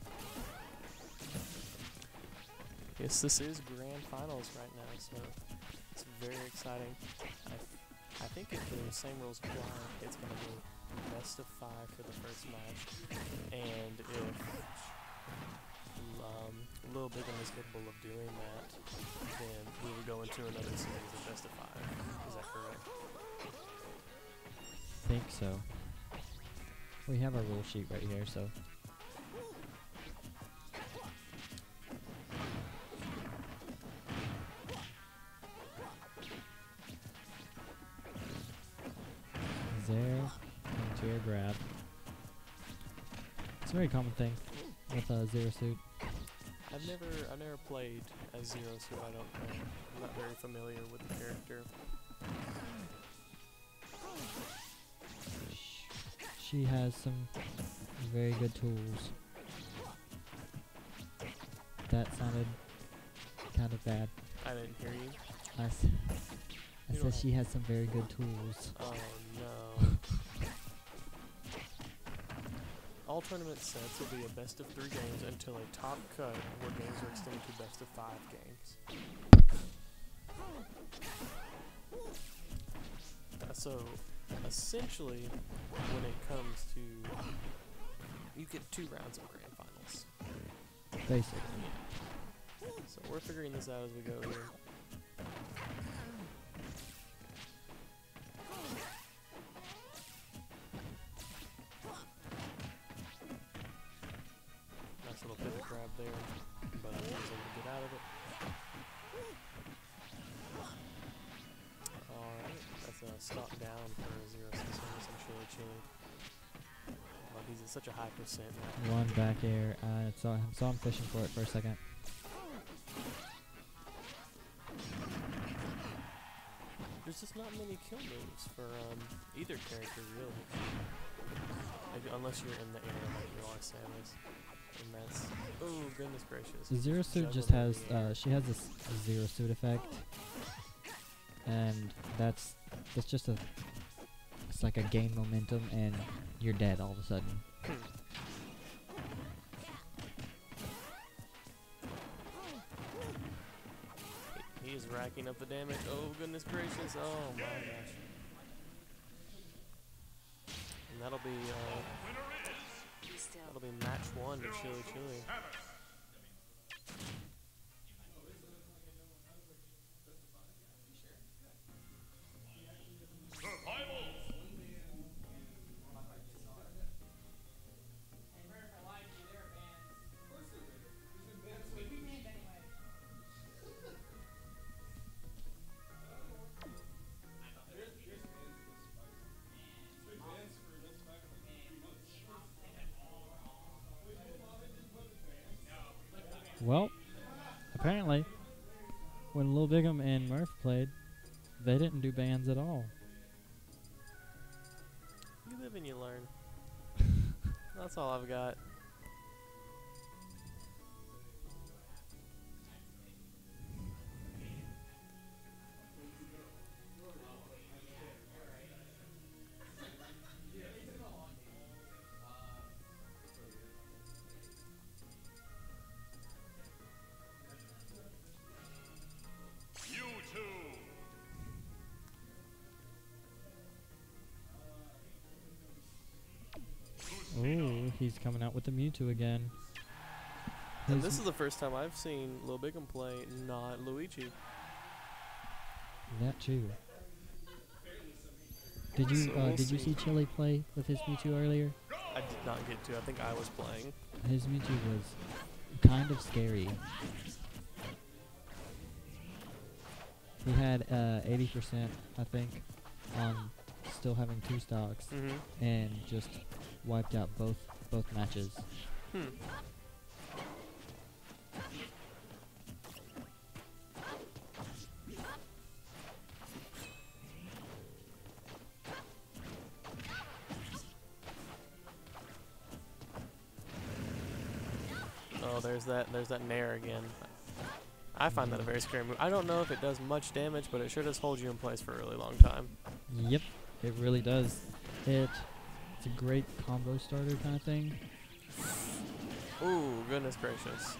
Yes, this is grand finals right now, so it's very exciting. I think if the same rules apply, it's going to be best of 5 for the first match, and if Lil Big'em is capable of doing that, then we will go into another series of best of 5. Is that correct?
Think so. We have our rule sheet right here, so. There, into a grab. It's a very common thing with Zero Suit.
I've never played as Zero Suit. I don't know. I'm not very familiar with the character.
She has some very good tools. That sounded kind of bad.
I didn't hear you.
I said she has some very good tools.
Oh no. All tournament sets will be a best of 3 games until a top cut where games are extended to best of 5 games. So, essentially, when it comes to, you get 2 rounds of grand finals.
Basically.
So we're figuring this out as we go here. Nice little pivot grab there, but I was able to get out of it. Alright, that's a stop down for 0-6 on some Chili. he's at such a high percent.
One back air. I saw him fishing for it for a second.
There's just not many kill moves for either character, really. Maybe unless you're in the area like you are, Samus. And that's... Oh, goodness gracious.
Zero Suit just
Juggling
has,
in the air.
she has this Zero Suit effect. And it's just it's like a gain momentum and you're dead all of a sudden.
He is racking up the damage. Oh, goodness gracious. Oh, my gosh. And that'll be match 1 to Chili Chili.
Survival.
Well, apparently, when Lil Big'em and Murph played, they didn't do bans at all.
You live and you learn. That's all I've got.
You two.
Ooh, he's coming out with the Mewtwo again.
And
His
this is the first time I've seen Lil Big'em play not Luigi.
that too. Did you
So we'll
did you see Chili play with his Mewtwo earlier?
I did not get to. I think I was playing.
His Mewtwo was kind of scary. He had 80%, I think, on still having 2 stocks,
Mm-hmm.
and just wiped out both matches.
Oh, there's that Nair again. I find that a very scary move. I don't know if it does much damage, but it sure does hold you in place for a really long time.
Yep, it really does. It's a great combo starter kind of thing.
Ooh, goodness gracious.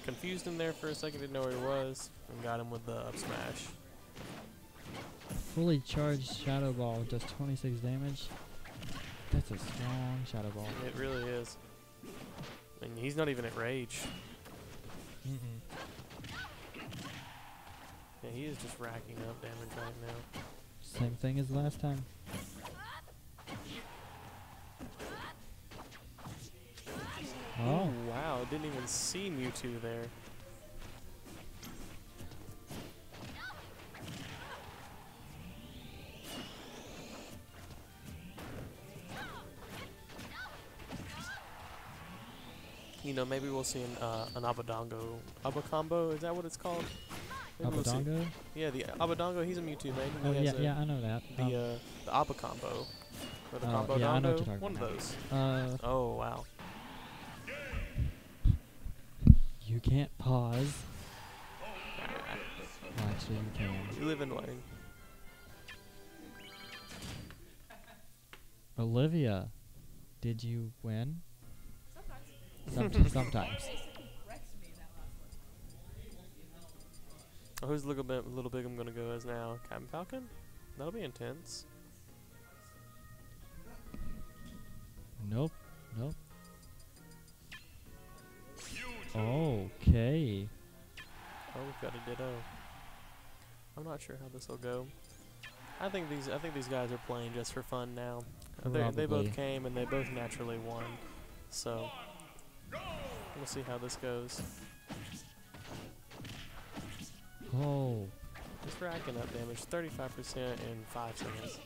Confused him there for a second, didn't know where he was, and got him with the up smash.
Fully charged Shadow Ball does 26 damage. That's a strong Shadow Ball.
It really is. And he's not even at rage. Yeah, he is just racking up damage right now.
Same thing as last time. Oh,
Ooh, wow, didn't even see Mewtwo there. You know, maybe we'll see an Abadongo. Abacombo, is that what it's called? Maybe we'll see-
Abadongo?
Yeah, the Abadongo, he's a Mewtwo, man.
Oh,
He has
yeah, I know that.
the Abacombo. Or the Combo
yeah, I know
Dongo,
what you're talking
one
about.
of those. Oh, wow.
You can't pause. Well, actually, you can.
You live and learn.
Olivia, did you win? Sometimes.
Oh, who's Little Big'em gonna go as now? Captain Falcon? That'll be intense.
Nope. Nope.
You two.
Okay.
Oh, we've got a Ditto. I'm not sure how this will go. I think these guys are playing just for fun now. They
Probably.
both came and they both naturally won. So we'll see how this goes.
Oh.
Just racking up damage, 35% in 5 seconds,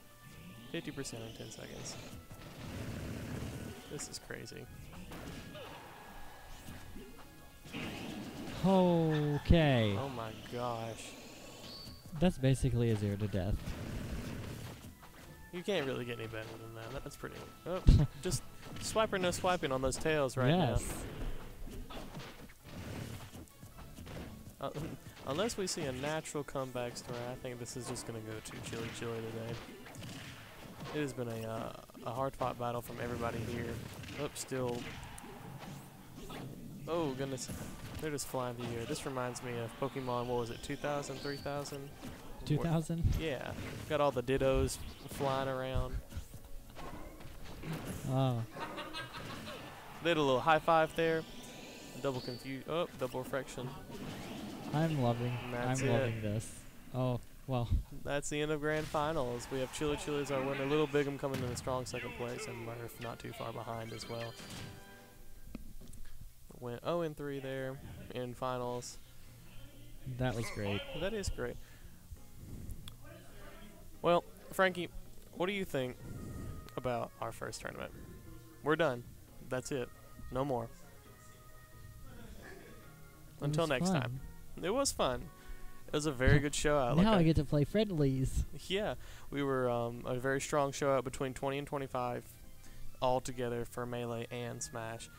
50% in 10 seconds. This is crazy.
Okay.
Oh my gosh.
That's basically a 0 to death.
You can't really get any better than that. That's pretty. Oh, just swipe or no swiping on those tails right
yes.
now. Unless we see a natural comeback story, I think this is just going to go to Chili today. It has been a hard-fought battle from everybody here. Oh, still. Oh, goodness. They're just flying through here. This reminds me of Pokemon, what was it, 2000, 3000?
2000?
Yeah. Got all the Dittos flying around.
Oh.
They had a little high five there. Double confuse. Oh, double refraction.
I'm loving this. Oh, well.
That's the end of Grand Finals. We have Chili as our winner. Little Big'em coming in a strong second place, and Murph not too far behind as well. Went 0-3 there in finals.
That was great.
That is great. Well, Frankie, what do you think about our first tournament? We're done. That's it. No more. Until next time. It was fun. It was a very good show out.
Now I get to play friendlies.
Yeah, we were a very strong show out between 20 and 25 all together for Melee and Smash.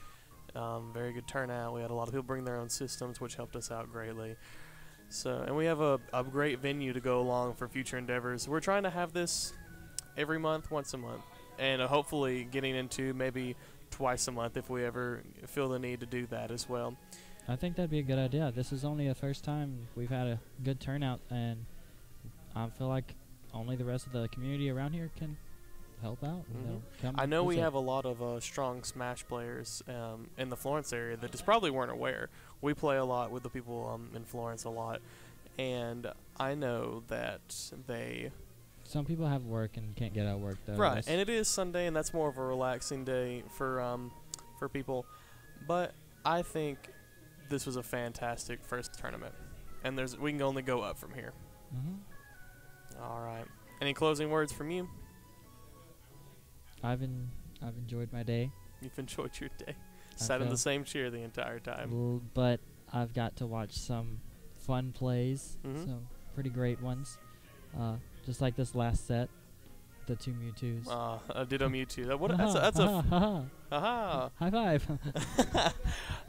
Very good turnout. We had a lot of people bring their own systems, which helped us out greatly. So, and we have a great venue to go along for future endeavors. We're trying to have this every month, once a month, and hopefully getting into maybe twice a month if we ever feel the need to do that as well.
I think that'd be a good idea. This is only the first time we've had a good turnout, and I feel like only the rest of the community around here can help out.
I know we have a lot of strong Smash players in the Florence area that just probably weren't aware. We play a lot with the people in Florence a lot, and I know that
some people have work and can't get out of work though.
Right, and it is Sunday, and that's more of a relaxing day for people. But I think this was a fantastic first tournament, and we can only go up from here. All right. Any closing words from you?
I've enjoyed my day.
You've enjoyed your day. Sat in the same chair the entire time.
But I've got to watch some fun plays, some pretty great ones. Just like this last set, the 2 Mewtwo's.
Ditto Mewtwo. That's a
high five.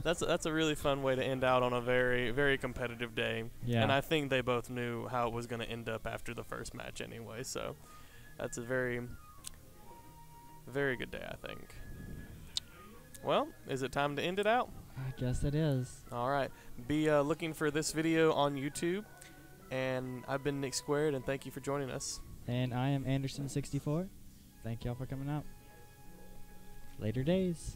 That's a really fun way to end out on a very, very competitive day.
Yeah.
And I think they both knew how it was going to end up after the first match anyway. So that's a very, very good day, I think. Well, is it time to end it out?
I guess it is.
All right. Be looking for this video on YouTube. And I've been Nick Squared, and thank you for joining us.
And I am Anderson64. Thank y'all for coming out. Later days.